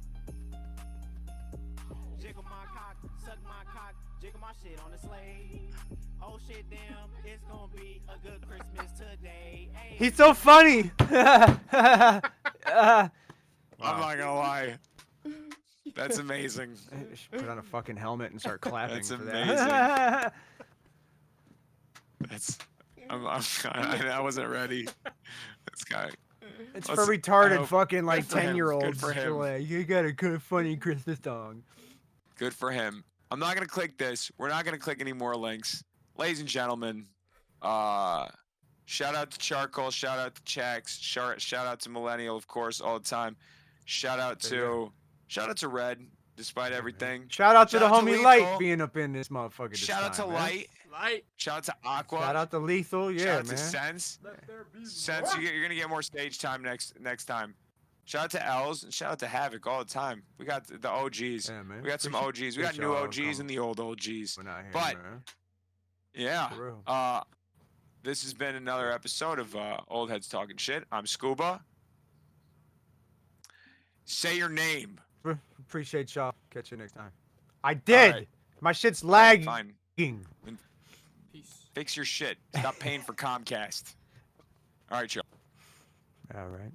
Jiggle my cock, suck my cock, jiggle my shit on the slave. Oh shit, damn, it's gonna be a good Christmas today. Ay. He's so funny. I'm not gonna lie. That's amazing. I should put on a fucking helmet and start clapping. That's for amazing. that. That's. I wasn't ready. This guy. It's Let's- for I retarded hope- fucking like for him. 10-year-olds. Good for him. Like, you got a good funny Christmas song. Good for him. I'm not gonna click this. We're not gonna click any more links, ladies and gentlemen. Shout out to Charcoal. Shout out to Chax. Shout out to Millennial, of course, all the time. Shout out to Red, despite everything. Shout out to Shout the out to homie Lethal. Light being up in this motherfucker. this Shout out to time, man. Light. Light. Shout out to Aqua. Shout out to Lethal. Shout Yeah, out to man. Sense. Let there be Sense, you're gonna get more stage time next time. Shout out to Els and shout out to Havoc all the time. We got the OGs. Yeah, man. We got some Appreciate- OGs. We got appreciate new y'all OGs coming. and the old OGs. We're not here, But- man. Yeah. For real. This has been another episode of Old Heads Talking Shit. I'm Scuba. Say your name. Appreciate y'all. Catch you next time. I did. right. My shit's lagging. Fine. Peace. Fix your shit. Stop paying for Comcast. All right, y'all. All right.